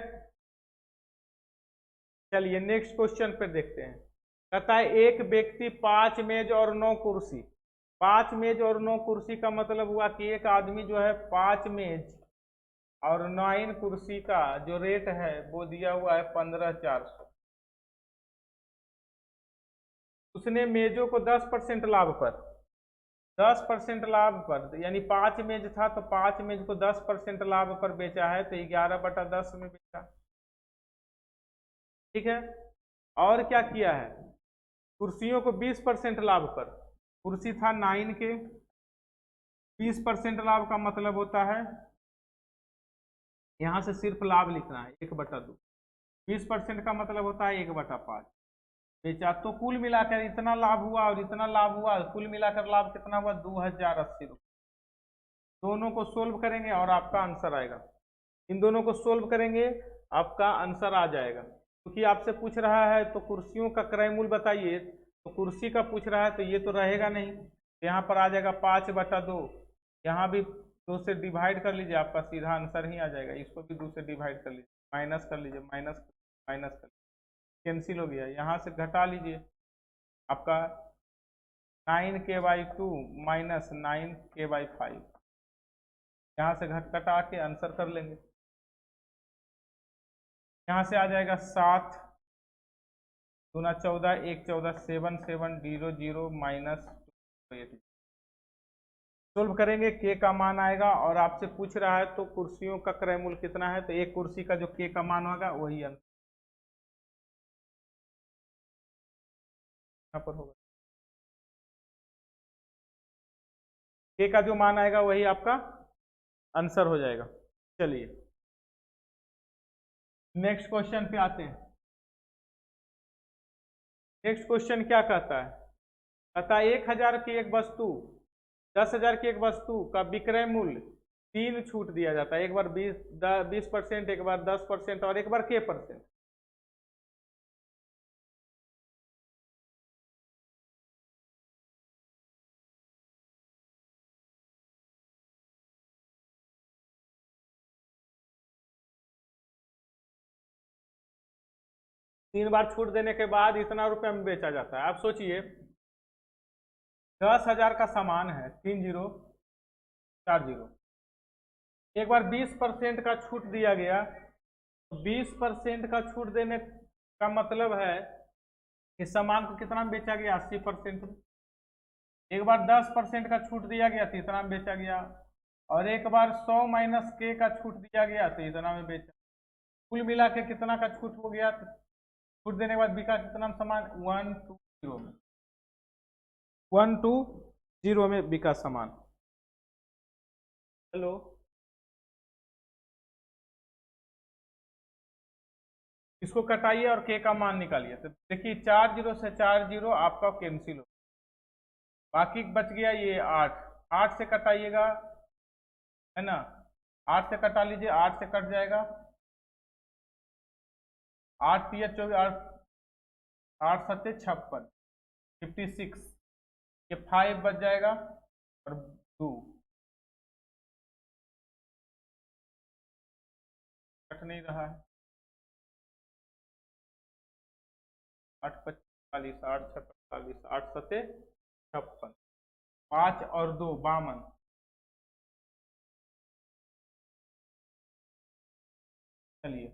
चलिए नेक्स्ट क्वेश्चन पे देखते हैं। कहता है एक व्यक्ति 5 मेज और 9 कुर्सी, 5 मेज और 9 कुर्सी का मतलब हुआ कि एक आदमी जो है 5 मेज और 9 कुर्सी का जो रेट है वो दिया हुआ है 15,400। उसने मेजों को 10% लाभ पर, 10% लाभ पर, यानी 5 मेज था तो 5 मेज को 10% लाभ पर बेचा है तो 11/10 में बेचा। ठीक है, और क्या किया है, कुर्सियों को 20% लाभ पर, कुर्सी था 9 के, 20% लाभ का मतलब होता है यहां से सिर्फ लाभ लिखना है 1/2, 20% का मतलब होता है 1/5 बेचा, तो कुल मिलाकर इतना लाभ हुआ और इतना लाभ हुआ, कुल मिलाकर लाभ कितना हुआ 2080 रुपये। दोनों को सोल्व करेंगे और आपका आंसर आएगा, इन दोनों को सोल्व करेंगे आपका आंसर आ जाएगा, क्योंकि आपसे पूछ रहा है तो कुर्सियों का क्रय मूल्य बताइए, तो कुर्सी का पूछ रहा है तो ये तो रहेगा नहीं, यहाँ पर आ जाएगा 5/2, यहाँ भी 2 से डिवाइड कर लीजिए, आपका सीधा आंसर ही आ जाएगा, इसको भी 2 से डिवाइड कर लीजिए, माइनस कर लीजिए, माइनस माइनस कर लीजिए, कैंसिल हो गया, यहाँ से घटा लीजिए, आपका 9k/2 माइनस 9k/5, यहाँ से घटा के आंसर कर लेंगे, यहाँ से आ जाएगा 7 दूना 14 1 14 7 7 0 0 माइनस 2। सोल्व करेंगे के का मान आएगा, और आपसे पूछ रहा है तो कुर्सियों का क्रय मूल्य कितना है, तो एक कुर्सी का जो के का मान होगा वही आंसर यहाँ पर होगा, के का जो मान आएगा वही आपका आंसर हो जाएगा। चलिए नेक्स्ट क्वेश्चन पे आते हैं। नेक्स्ट क्वेश्चन क्या कहता है, कहता है 1000 की एक वस्तु 10,000 की एक वस्तु का विक्रय मूल्य 3 छूट दिया जाता है, एक बार 20%, एक बार 10% और एक बार k%। तीन बार छूट देने के बाद इतना रुपए में बेचा जाता है। आप सोचिए 10,000 का सामान है 3040, एक बार 20% का छूट दिया गया, तो 20% का छूट देने का मतलब है कि सामान को कितना में बेचा गया 80% में, एक बार 10% का छूट दिया गया तो इतना में बेचा गया, और एक बार 100 माइनस k का छूट दिया गया तो इतना में बेचा, कुल मिला के कितना का छूट हो गया, तो छूट देने के बाद बिका कितना में सामान 120 में, 120 में बिका सामान। हेलो, इसको कटाइए और के का मान निकालिए, तो देखिए 4 0 से 4 0 आपका कैंसिल हो, बाकी बच गया ये 8, 8 से कटाइएगा है ना, 8 से कटा लीजिए, 8 से कट जाएगा, 8 3 24 8 7 56 56, ये 5 बच जाएगा और 2 कट नहीं रहा है, 8 5 40 8 6 45 8 7 56, 5 और 2 52, चलिए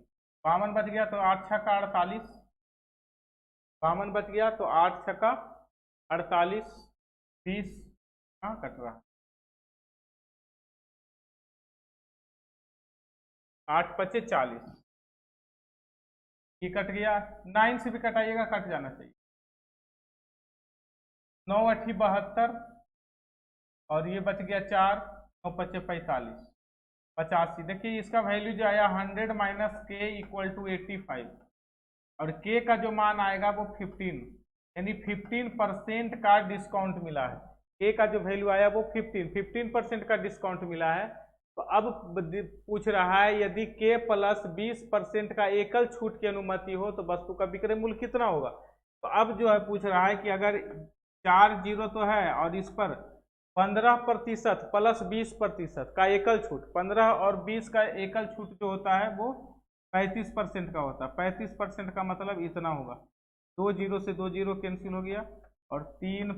52 बच गया, तो 8 6 का 48, 52 बच गया तो 8 6 का 48, 30 हाँ कट रहा, 8 5 40, ये कट गया, 9 से भी कटाइएगा, कट जाना चाहिए, 9 8 72, और ये बच गया 4 9 5 45 85, देखिए इसका वैल्यू जो आया 100 माइनस के इक्वल टू 85, और के का जो मान आएगा वो 15, यानी 15% का डिस्काउंट मिला है, के का जो वैल्यू आया वो 15% का डिस्काउंट मिला है। तो अब पूछ रहा है यदि के प्लस 20% का एकल छूट की अनुमति हो तो वस्तु का विक्रय मूल्य कितना होगा। तो अब जो है पूछ रहा है कि अगर 4 0 तो है और इस पर 15% प्लस 20% का एकल छूट, 15 और 20 का एकल छूट जो होता है वो 35% का होता है, 35% का मतलब इतना होगा, 2 0 से 2 0 कैंसिल हो गया, और 3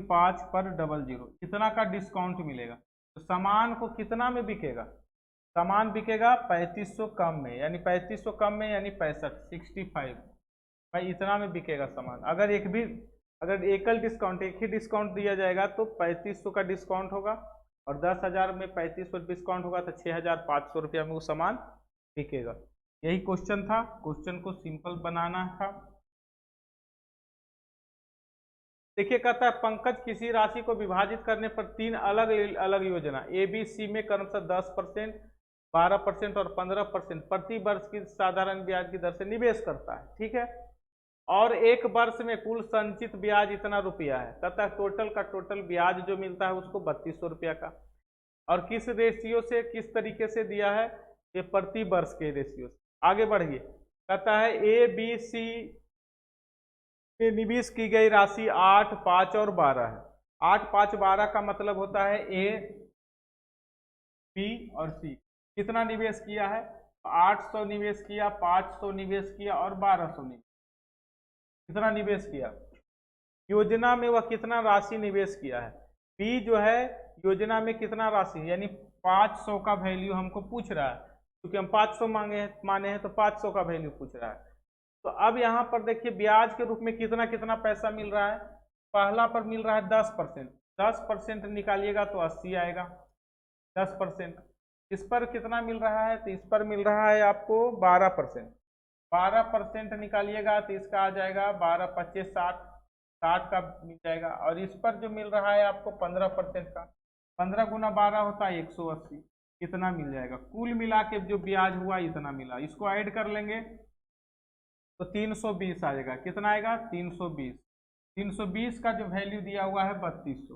5 पर 00, इतना का डिस्काउंट मिलेगा। तो सामान को कितना में बिकेगा, सामान बिकेगा 3500 कम में, यानी 3500 कम में यानी 65 भाई इतना में बिकेगा सामान। अगर एकल डिस्काउंट एक ही डिस्काउंट दिया जाएगा तो 3500 का डिस्काउंट होगा, और 10,000 में 3500 डिस्काउंट होगा तो 6,500 रुपया में वो सामान बिकेगा। यही क्वेश्चन था, क्वेश्चन को सिंपल बनाना था। देखिए कहता है पंकज किसी राशि को विभाजित करने पर 3 अलग अलग योजना ए बी सी में क्रमशः 10%, 12% और 15% प्रति वर्ष की साधारण ब्याज की दर से निवेश करता है, ठीक है। और एक वर्ष में कुल संचित ब्याज इतना रुपया है, कहता है टोटल का टोटल ब्याज जो मिलता है उसको 3200 रुपया का। और किस रेशियो से, किस तरीके से दिया है, ये प्रति वर्ष के रेशियो से। आगे बढ़िए, कहता है ए बी सी में निवेश की गई राशि 8, 5 और 12 है। 8, 5, 12 का मतलब होता है ए, बी और सी। कितना निवेश किया है? 800 निवेश किया, 500 निवेश किया और 1200 निवेश। कितना निवेश किया? योजना में वह कितना राशि निवेश किया है? बी जो है योजना में कितना राशि, यानी 500 का वैल्यू हमको पूछ रहा है, क्योंकि हम 500 माने हैं तो 500 का वैल्यू पूछ रहा है। तो अब यहाँ पर देखिए ब्याज के रूप में कितना कितना पैसा मिल रहा है। पहला पर मिल रहा है 10%, 10% निकालिएगा तो 80 आएगा 10%। इस पर कितना मिल रहा है? तो इस पर मिल रहा है आपको 12%, 12% निकालिएगा तो इसका आ जाएगा 12, 25, 60, 60 का मिल जाएगा। और इस पर जो मिल रहा है आपको 15% का, 15 गुना 12 होता है 180, इतना मिल जाएगा। कुल मिला के जो ब्याज हुआ इतना मिला, इसको ऐड कर लेंगे तो 320 आ जाएगा। कितना आएगा? 320। 320 का जो वैल्यू दिया हुआ है 3200,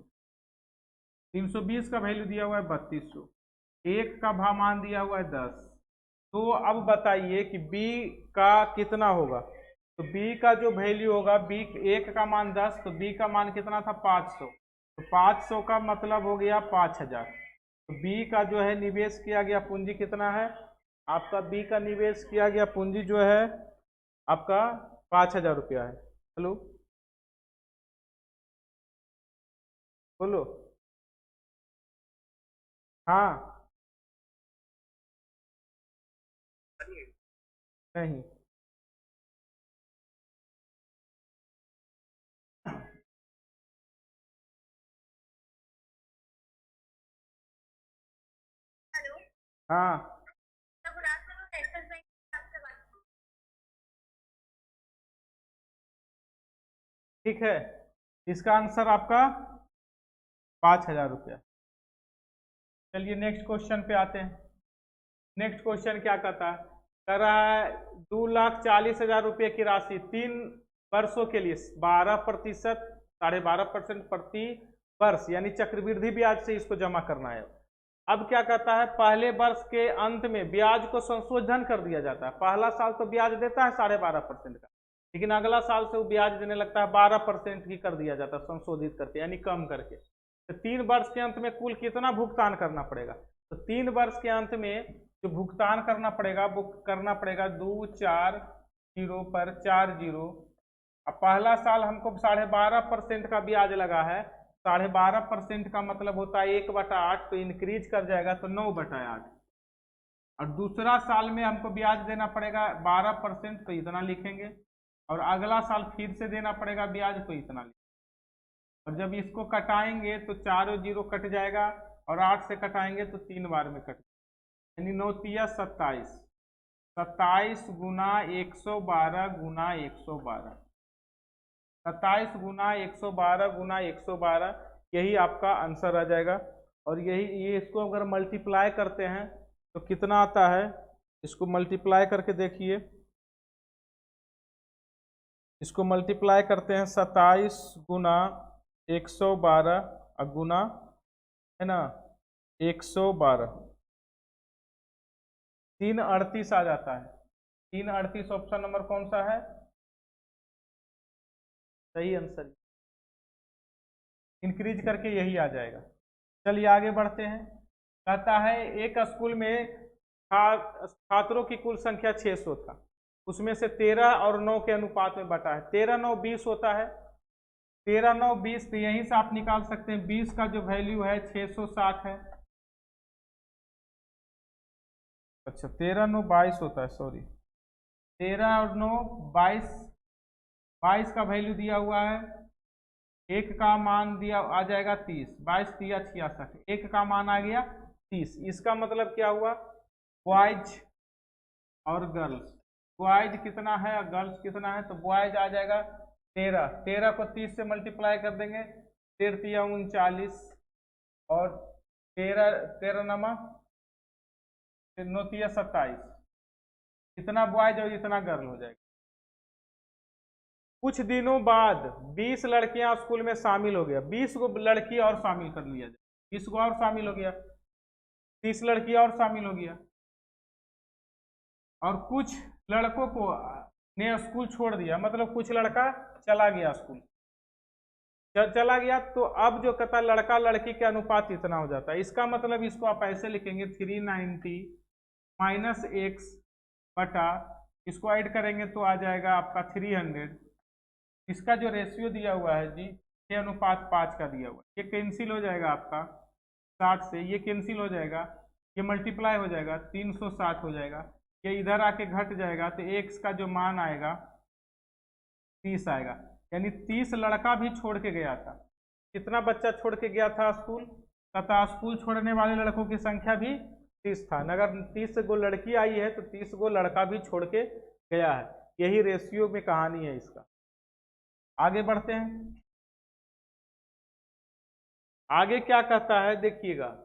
320 का वैल्यू दिया हुआ है 3200, एक का मान दिया हुआ है 10। तो अब बताइए कि बी का कितना होगा। तो बी का जो वैल्यू होगा, बी एक का मान 10, तो बी का मान कितना था? 500। तो 500 का मतलब हो गया 5000। तो बी का जो है निवेश किया गया पूंजी कितना है आपका? बी का निवेश किया गया पूंजी जो है आपका 5000 रुपया है। हेलो बोलो। हाँ नहीं, हाँ ठीक है, इसका आंसर आपका 5000 रुपया। चलिए नेक्स्ट क्वेश्चन पे आते हैं। नेक्स्ट क्वेश्चन क्या कहता है? कह रहा है 2,40,000 रुपये की राशि 3 वर्षों के लिए 12%, 12.5% प्रति वर्ष यानी चक्रवृद्धि ब्याज से इसको जमा करना है। अब क्या कहता है? पहले वर्ष के अंत में ब्याज को संशोधन कर दिया जाता है। पहला साल तो ब्याज देता है 12.5% का, लेकिन अगला साल से वो ब्याज देने लगता है 12% की कर दिया जाता है, संशोधित करके यानी कम करके। तो 3 वर्ष के अंत में कुल कितना भुगतान करना पड़ेगा? तो 3 वर्ष के अंत में जो भुगतान करना पड़ेगा वो करना पड़ेगा 2, 4, 0 पर 4 0। अब पहला साल हमको 12.5% का ब्याज लगा है, 12.5% का मतलब होता है 1/8, तो इंक्रीज कर जाएगा तो 9/8। और दूसरा साल में हमको ब्याज देना पड़ेगा 12%, तो इतना लिखेंगे। और अगला साल फिर से देना पड़ेगा ब्याज, तो इतना लिखेंगे। और जब इसको कटाएंगे तो 4 0 कट जाएगा, और 8 से कटाएंगे तो 3 बार में कट, यानी 9 तिया 27, 27 गुना 112 गुना 112, 27 गुना 112 गुना 112, यही आपका आंसर आ जाएगा। और यही ये इसको अगर मल्टीप्लाई करते हैं तो कितना आता है? इसको मल्टीप्लाई करके देखिए, इसको मल्टीप्लाई करते हैं 27 गुना 112 गुना है ना 112, 338 आ जाता है। 338 ऑप्शन नंबर कौन सा है? सही आंसर, इंक्रीज करके यही आ जाएगा। चलिए आगे बढ़ते हैं। कहता है एक स्कूल में छात्रों की कुल संख्या 600 था, उसमें से 13 और 9 के अनुपात में बटा है। 13, 9, 20 होता है। 13, 9, 20, तो यहीं से आप निकाल सकते हैं 20 का जो वैल्यू है 660 है। अच्छा 13, 9, 22 होता है, सॉरी 13 और 9 22, 22 का वैल्यू दिया हुआ है, एक का मान दिया आ जाएगा 30, 22 तिया 66, एक का मान आ गया 30। इसका मतलब क्या हुआ? बॉयज और गर्ल्स। बॉयज कितना है और गर्ल्स कितना है, तो बॉयज आ जाएगा 13, 13 को 30 से मल्टीप्लाई कर देंगे, 13 39 और 13 नमा 9 27, इतना बॉयज और इतना गर्ल हो जाएगा। कुछ दिनों बाद 20 लड़कियां स्कूल में शामिल हो गया, 20 को लड़की और शामिल कर लिया जाए, 20 को और शामिल हो गया, 30 लड़की और शामिल हो गया, और कुछ लड़कों को ने स्कूल छोड़ दिया, मतलब कुछ लड़का चला गया स्कूल, चला गया, तो अब जो कहता है लड़का लड़की के अनुपात इतना हो जाता है। इसका मतलब इसको आप ऐसे लिखेंगे 390 माइनस एक्स बटा, इसको ऐड करेंगे तो आ जाएगा आपका 300। इसका जो रेशियो दिया हुआ है जी 6:5 का दिया हुआ है, ये कैंसिल हो जाएगा आपका 60 से, ये कैंसिल हो जाएगा, ये मल्टीप्लाई हो जाएगा 360 हो जाएगा, ये इधर आके घट जाएगा, तो एक्स का जो मान आएगा 30 आएगा। यानी 30 लड़का भी छोड़ के गया था। कितना बच्चा छोड़ के गया था स्कूल, तथा स्कूल छोड़ने वाले लड़कों की संख्या भी 30 था। अगर 30 गो लड़की आई है तो 30 गो लड़का भी छोड़ के गया है। यही रेशियो में कहानी है इसका। आगे बढ़ते हैं, आगे क्या कहता है देखिएगा,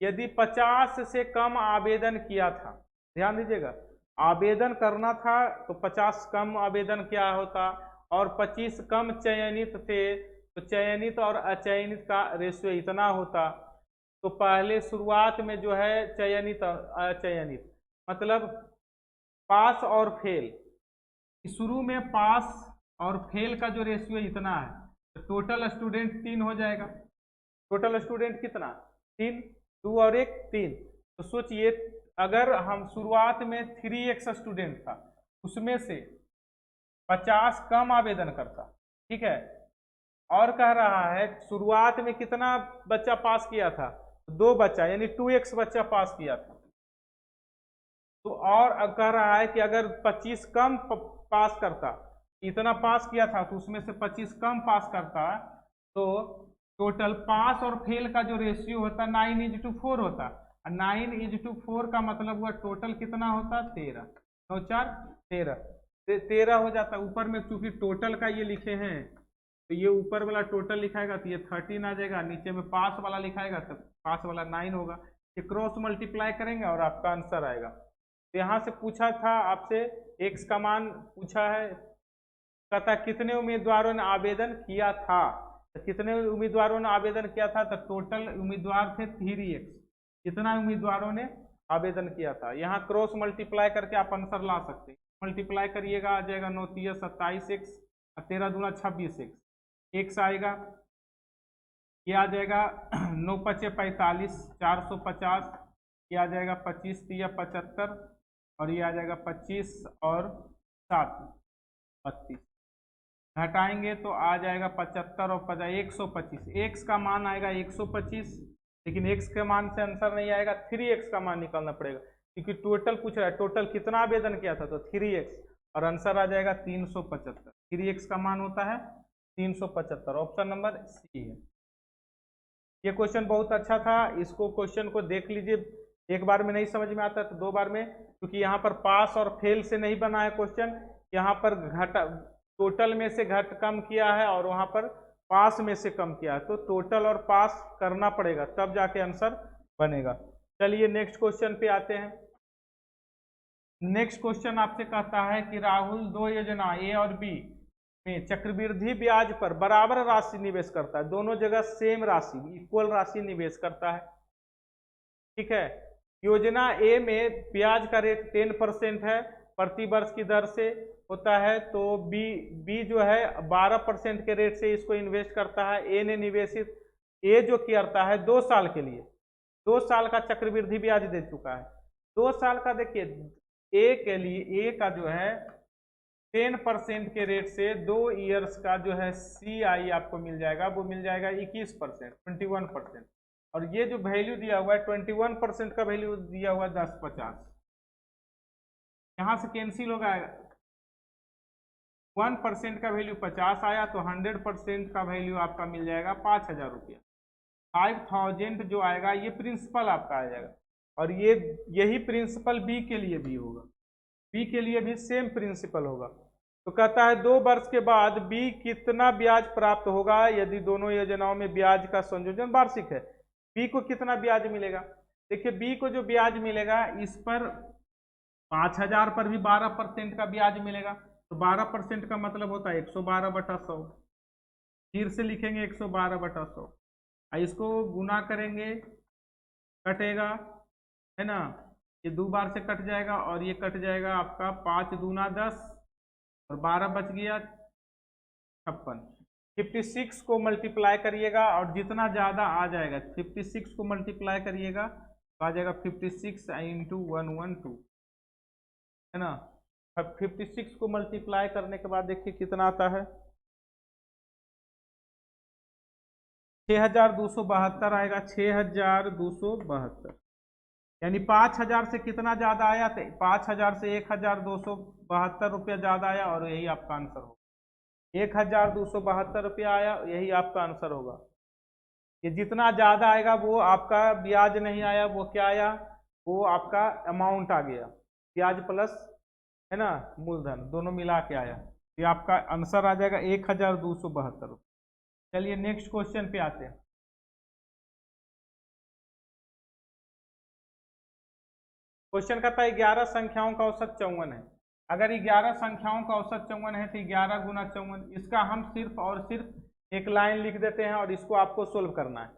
यदि 50 से कम आवेदन किया था, ध्यान दीजिएगा, आवेदन करना था तो 50 कम आवेदन क्या होता, और 25 कम चयनित थे तो चयनित और अचयनित का रेशियो इतना होता। तो पहले शुरुआत में जो है चयनित और अचयनित, मतलब पास और फेल, शुरू में पास और फेल का जो रेशियो इतना है, तो टोटल स्टूडेंट 3 हो जाएगा। टोटल स्टूडेंट कितना, 3, 2 और 1 3। तो सोचिए अगर हम शुरुआत में 3x स्टूडेंट था, उसमें से 50 कम आवेदन करता, ठीक है, और कह रहा है शुरुआत में कितना बच्चा पास किया था, 2 बच्चा, यानी 2x बच्चा पास किया था। तो और कह रहा है कि अगर 25 कम पास करता, इतना पास किया था तो उसमें से 25 कम पास करता, तो टोटल पास और फेल का जो रेशियो होता 9:4 होता, 9:4 का मतलब हुआ टोटल कितना होता 13, 9 4 13 हो जाता। ऊपर में चूंकि टोटल का ये लिखे हैं तो ये ऊपर वाला टोटल लिखाएगा तो ये 13 आ जाएगा, नीचे में पास वाला लिखाएगा तो पास वाला 9 होगा। ये क्रॉस मल्टीप्लाई करेंगे और आपका आंसर आएगा। तो यहाँ से पूछा था आपसे, एक्स का मान पूछा है, कहता कितने उम्मीदवारों ने आवेदन किया था, तो कितने उम्मीदवारों ने आवेदन किया था, तो टोटल उम्मीदवार थे 3x, कितना उम्मीदवारों ने आवेदन किया था। यहाँ क्रॉस मल्टीप्लाई करके आप आंसर ला सकते हैं। मल्टीप्लाई करिएगा आ जाएगा 9 3 27x, 13 दूना 26x, x आएगा, ये आ जाएगा 9 5 45 450, ये आ जाएगा 25 3 75, और ये आ जाएगा 25 और 7 32, घटाएंगे तो आ जाएगा 75 और 50 125। एक्स का मान आएगा 125, लेकिन एक्स के मान से आंसर नहीं आएगा, 3x का मान निकालना पड़ेगा, क्योंकि टोटल पूछ रहा है टोटल कितना आवेदन किया था, तो 3x, और आंसर आ जाएगा 375। 3x का मान होता है 375, ऑप्शन नंबर सी है। ये क्वेश्चन बहुत अच्छा था, इसको क्वेश्चन को देख लीजिए, एक बार में नहीं समझ में आता तो 2 बार में, क्योंकि यहाँ पर पास और फेल से नहीं बना है क्वेश्चन, यहाँ पर घटा टोटल में से घट कम किया है और वहाँ पर पास में से कम किया है, तो टोटल और पास करना पड़ेगा तब जाके आंसर बनेगा। चलिए नेक्स्ट क्वेश्चन पे आते हैं। नेक्स्ट क्वेश्चन आपसे कहता है कि राहुल 2 योजना ए और बी में चक्रवृद्धि ब्याज पर बराबर राशि निवेश करता है, दोनों जगह सेम राशि, इक्वल राशि निवेश करता है, ठीक है। योजना ए में ब्याज का रेट 10% है, प्रति वर्ष की दर से होता है, तो बी जो है 12% के रेट से इसको इन्वेस्ट करता है। ए ने निवेशित, ए जो करता है 2 साल के लिए, 2 साल का चक्रवृद्धि ब्याज दे चुका है। 2 साल का देखिए ए के लिए, ए का जो है 10% के रेट से 2 ईयर्स का जो है CI आपको मिल जाएगा, वो मिल जाएगा 21%, 21%, और ये जो वैल्यू दिया हुआ है 21% का वैल्यू दिया हुआ है 1050, यहाँ से कैंसिल होगा, 1% का वैल्यू 50 आया तो 100% का वैल्यू आपका मिल जाएगा 5000 रुपया। 5000 जो आएगा ये प्रिंसिपल आपका आ जाएगा, और ये यही प्रिंसिपल बी के लिए भी होगा, बी के लिए भी सेम प्रिंसिपल होगा। तो कहता है 2 वर्ष के बाद बी कितना ब्याज प्राप्त होगा यदि दोनों योजनाओं में ब्याज का संयोजन वार्षिक है। बी को कितना ब्याज मिलेगा? देखिए बी को जो ब्याज मिलेगा इस पर 5000 पर भी 12% का ब्याज मिलेगा। तो 12% का मतलब होता है 112/100। फिर से लिखेंगे 112/100, इसको गुना करेंगे, कटेगा, है ना, ये 2 बार से कट जाएगा और ये कट जाएगा आपका 5 दूना 10 और 12 बच गया 56। 56 को मल्टीप्लाई करिएगा और जितना ज़्यादा आ जाएगा 56 को मल्टीप्लाई करिएगा तो आ जाएगा 56 इंटू 112, है ना। अब 56 को मल्टीप्लाई करने के बाद देखिए कितना आता है, 6272 आएगा, 6272। यानी 5000 से कितना ज्यादा आया थे, 5000 से 1272 रुपया ज्यादा आया और यही आपका आंसर होगा। 1272 रुपया आया, यही आपका आंसर होगा। ये जितना ज्यादा आएगा वो आपका ब्याज नहीं आया, वो क्या आया, वो आपका अमाउंट आ गया, ब्याज प्लस, है ना, मूलधन दोनों मिला के आया। ये आपका आंसर आ जाएगा 1272 रुपये। चलिए नेक्स्ट क्वेश्चन पे आते हैं। क्वेश्चन कहता है 11 संख्याओं का औसत 54 है। अगर 11 संख्याओं का औसत 54 है तो 11 गुना 54, इसका हम सिर्फ और सिर्फ एक लाइन लिख देते हैं और इसको आपको सोल्व करना है।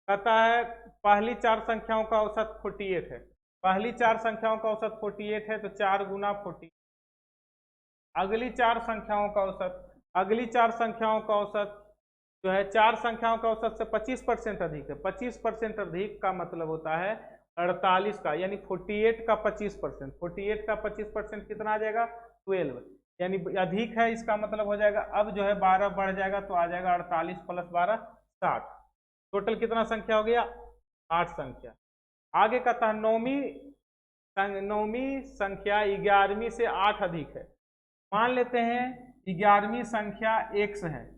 कहता है पहली 4 संख्याओं का औसत 48 है। पहली 4 संख्याओं का औसत 48 है तो 4 गुना 40। अगली 4 संख्याओं का औसत, अगली 4 संख्याओं का औसत जो है 4 संख्याओं का औसत से 25% अधिक है। 25% अधिक का मतलब होता है 48 का, यानी 48 का 25%। 48 का 25% कितना आ जाएगा, 12, यानी अधिक है, इसका मतलब हो जाएगा अब जो है 12 बढ़ जाएगा तो आ जाएगा 48 प्लस 12 60। टोटल कितना संख्या हो गया, 8 संख्या। आगे कहता है नौवीं संख्या 11वीं से 8 अधिक है। मान लेते हैं 11वीं संख्या x है,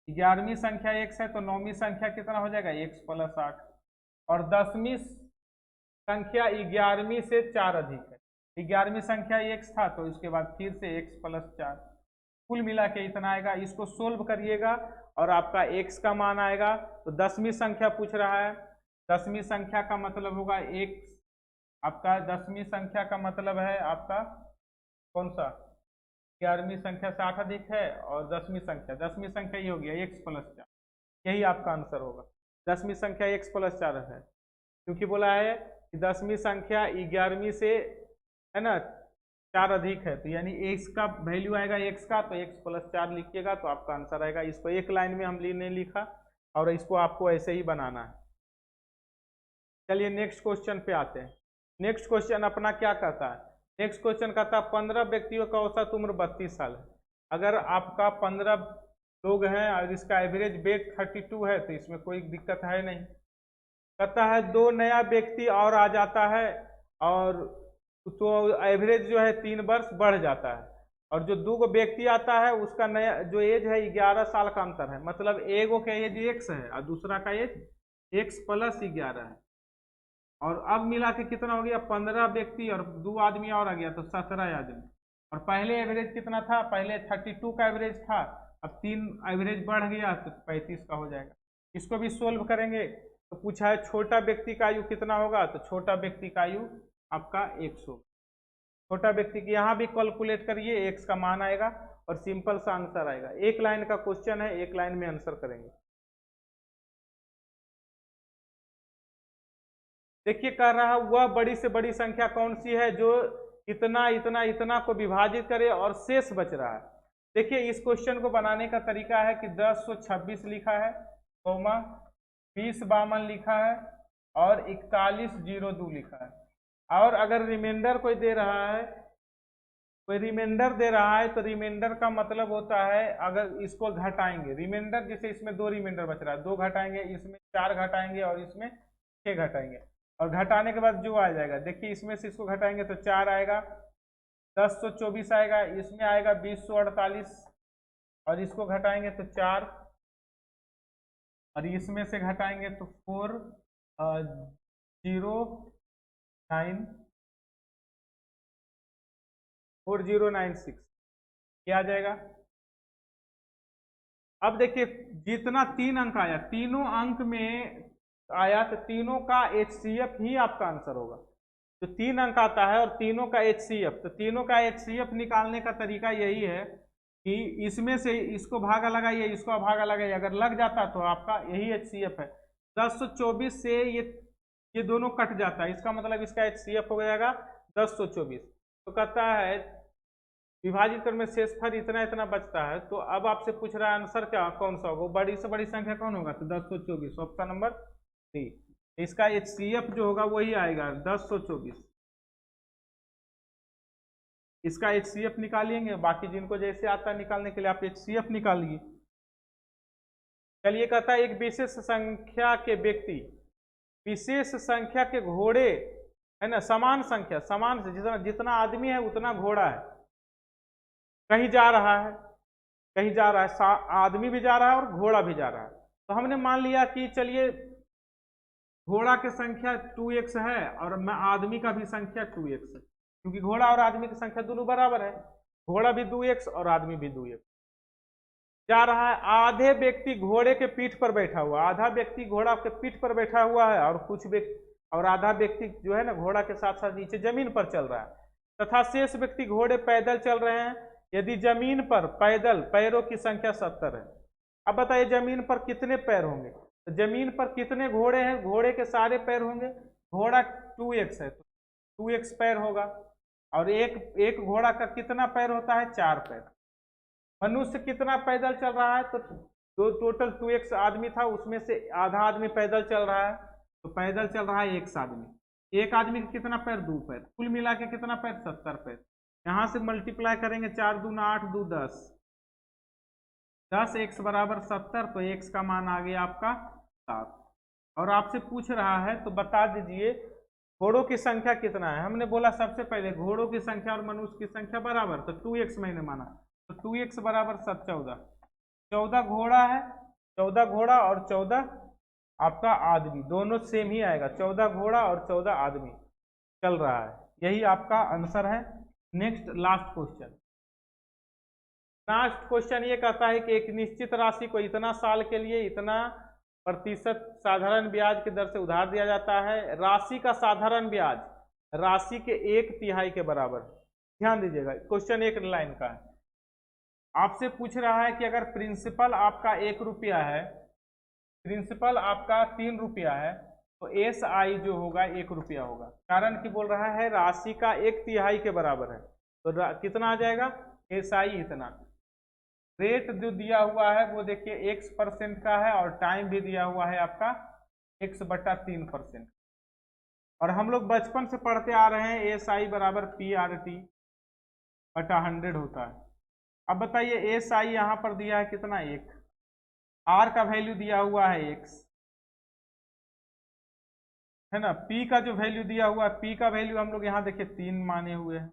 11वीं संख्या x है तो 9वीं संख्या कितना हो जाएगा, x प्लस 8। और 10वीं संख्या 11वीं से 4 अधिक है। 11वीं संख्या x था तो इसके बाद फिर से x प्लस 4, कुल मिला के इतना आएगा। इसको सोल्व करिएगा और आपका x का मान आएगा। तो 10वीं संख्या पूछ रहा है, 10वीं संख्या का मतलब होगा x, आपका 10वीं संख्या का मतलब है आपका कौन सा, 11वीं संख्या से 8 अधिक है और 10वीं संख्या ये हो गया x प्लस 4, यही आपका आंसर होगा। 10वीं संख्या x प्लस 4 है, क्योंकि बोला है कि 10वीं संख्या 11वीं से, है ना, 4 अधिक है, तो यानी x का वैल्यू आएगा x का, तो x प्लस 4 लिखिएगा तो आपका आंसर आएगा। इसको एक लाइन में हमने लिखा और इसको आपको ऐसे ही बनाना है। चलिए नेक्स्ट क्वेश्चन पे आते हैं। नेक्स्ट क्वेश्चन अपना क्या कहता है, नेक्स्ट क्वेश्चन कहता है 15 व्यक्तियों का औसत उम्र 32 साल है। अगर आपका 15 लोग हैं और इसका एवरेज वेट 32 है तो इसमें कोई दिक्कत है नहीं। कहता है 2 नया व्यक्ति और आ जाता है और तो एवरेज जो है 3 वर्ष बढ़ जाता है, और जो 2 व्यक्ति आता है उसका नया जो एज है 11 साल का अंतर है। मतलब एगो का एज x है और दूसरा का एज x प्लस 11 है। और अब मिला के कितना हो गया, 15 व्यक्ति और 2 आदमी और आ गया तो 17 आदमी। और पहले एवरेज कितना था, पहले 32 का एवरेज था, अब 3 एवरेज बढ़ गया तो 35 का हो जाएगा। इसको भी सोल्व करेंगे तो पूछा है छोटा व्यक्ति का आयु कितना होगा, तो छोटा व्यक्ति का आयु आपका 100। छोटा व्यक्ति की यहाँ भी कैलकुलेट करिए, x का मान आएगा और सिंपल सा आंसर आएगा। एक लाइन का क्वेश्चन है, एक लाइन में आंसर करेंगे। देखिए कह रहा है वह बड़ी से बड़ी संख्या कौन सी है जो इतना इतना इतना को विभाजित करे और शेष बच रहा है। देखिए इस क्वेश्चन को बनाने का तरीका है कि 1026 लिखा है, 2052 लिखा है और 4102 लिखा है। और अगर रिमाइंडर कोई दे रहा है, कोई रिमाइंडर दे रहा है तो रिमाइंडर का मतलब होता है अगर इसको घटाएंगे, रिमाइंडर जैसे इसमें 2 रिमाइंडर बच रहा है, 2 घटाएंगे, इसमें 4 घटाएंगे और इसमें 6 घटाएंगे, और घटाने के बाद जो आ जाएगा, देखिए इसमें से इसको घटाएंगे तो 4 आएगा, 1024 आएगा, इसमें आएगा 2048 और इसको घटाएंगे तो 4 और इसमें से घटाएंगे तो 409 4096 क्या आ जाएगा। अब देखिए जितना 3 अंक आया, तीनों अंक में आया तो तीनों का HCF ही आपका आंसर होगा। तो 3 अंक आता है और तीनों का HCF, तो तीनों का HCF निकालने का तरीका यही है कि इसमें से इसको भागा लगाइए, इसको भागा लगाइए, अगर लग जाता तो आपका यही HCF है। 1024 से ये दोनों कट जाता है, इसका मतलब इसका HCF हो जाएगा 1024। तो कहता है विभाजित करने में शेषफल इतना इतना बचता है। तो अब आपसे पूछ रहा है आंसर क्या कौन सा होगा, बड़ी से बड़ी संख्या कौन होगा, तो 1024, ऑप्शन नंबर डी। इसका HCF जो होगा वही आएगा 1024। इसका HCF निकालेंगे, बाकी जिनको जैसे आता है निकालने के लिए आप HCF निकालिए। चलिए कहता है एक विशेष संख्या के व्यक्ति, विशेष संख्या के घोड़े है ना, समान संख्या, समान से जितना जितना आदमी है उतना घोड़ा है, कहीं जा रहा है, कहीं जा रहा है, आदमी भी जा रहा है और घोड़ा भी जा रहा है। तो हमने मान लिया कि चलिए घोड़ा की संख्या 2x है और मैं आदमी का भी संख्या 2x है, क्योंकि घोड़ा और आदमी की संख्या दोनों बराबर है, घोड़ा भी 2x और आदमी भी 2x जा रहा है। आधे व्यक्ति घोड़े के पीठ पर बैठा हुआ, आधा व्यक्ति घोड़ा के पीठ पर बैठा हुआ है और कुछ व्यक्ति और आधा व्यक्ति जो है ना घोड़ा के साथ साथ नीचे जमीन पर चल रहा है, तथा शेष व्यक्ति घोड़े पैदल चल रहे हैं। यदि जमीन पर पैदल पैरों की संख्या 70 है। अब बताइए जमीन पर कितने पैर होंगे, तो जमीन पर कितने घोड़े हैं, घोड़े के सारे पैर होंगे, घोड़ा 2x है तो 2x पैर होगा, और एक घोड़ा का कितना पैर होता है, 4 पैर। मनुष्य कितना पैदल चल रहा है, तो टोटल 2x आदमी था, उसमें से आधा आदमी पैदल चल रहा है, तो पैदल चल रहा है x आदमी, एक आदमी का कितना पैर, 2 पैर, कुल मिला के कितना पैर, 70 पैर। यहां से मल्टीप्लाई करेंगे, 4 दूना 8, 2 10, 10x बराबर 70, तो x का मान आ गया आपका 7। और आपसे पूछ रहा है तो बता दीजिए घोड़ों की संख्या कितना है। हमने बोला सबसे पहले घोड़ों की संख्या और मनुष्य की संख्या बराबर, तो 2x मैंने माना, तो 2x बराबर 14, 14 घोड़ा है, 14 घोड़ा और 14 आपका आदमी, दोनों सेम ही आएगा, 14 घोड़ा और 14 आदमी चल रहा है, यही आपका आंसर है। Next last question, last question ये कहता है कि एक निश्चित राशि को इतना साल के लिए इतना प्रतिशत साधारण ब्याज की दर से उधार दिया जाता है। राशि का साधारण ब्याज राशि के 1/3 के बराबर। ध्यान दीजिएगा क्वेश्चन 1 लाइन का है, आपसे पूछ रहा है कि अगर प्रिंसिपल आपका 1 रुपया है, प्रिंसिपल आपका 3 रुपया है, तो SI जो होगा 1 रुपया होगा। कारण कि बोल रहा है राशि का 1/3 के बराबर है, तो कितना आ जाएगा, SI इतना। रेट जो दिया हुआ है वो देखिए x% का है और टाइम भी दिया हुआ है आपका x/3%। और हम लोग बचपन से पढ़ते आ रहे हैं SI बराबर PRT/100 होता है। अब बताइए SI यहाँ पर दिया है कितना, 1, R का वैल्यू दिया हुआ है x है ना, P का जो वैल्यू दिया हुआ है, P का वैल्यू हम लोग यहाँ देखिए 3 माने हुए हैं,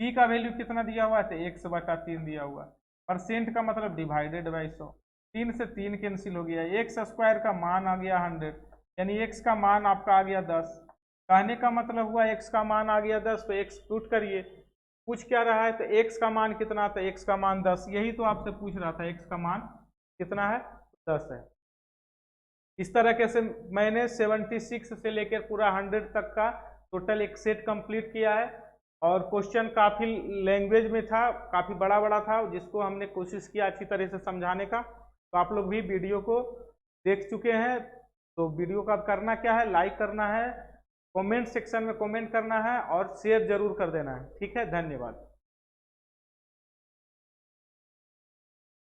P का वैल्यू कितना दिया हुआ है, तो x/3 दिया हुआ है। परसेंट का मतलब डिवाइडेड बाई 100, 3 से 3 कैंसिल हो गया, x² का मान आ गया 100, यानी x का मान आपका आ गया 10। कहने का मतलब हुआ x का मान आ गया 10, तो x पुट करिए, पूछ क्या रहा है, तो x का मान कितना, तो x का मान 10, यही तो आपसे पूछ रहा था, x का मान कितना है, 10 है। इस तरह से मैंने 76 से लेकर पूरा 100 तक का टोटल एक सेट कंप्लीट किया है, और क्वेश्चन काफ़ी लैंग्वेज में था, काफ़ी बड़ा बड़ा था, जिसको हमने कोशिश किया अच्छी तरह से समझाने का। तो आप लोग भी वीडियो को देख चुके हैं, तो वीडियो का करना क्या है, लाइक करना है, कमेंट सेक्शन में कमेंट करना है और शेयर जरूर कर देना है। ठीक है, धन्यवाद।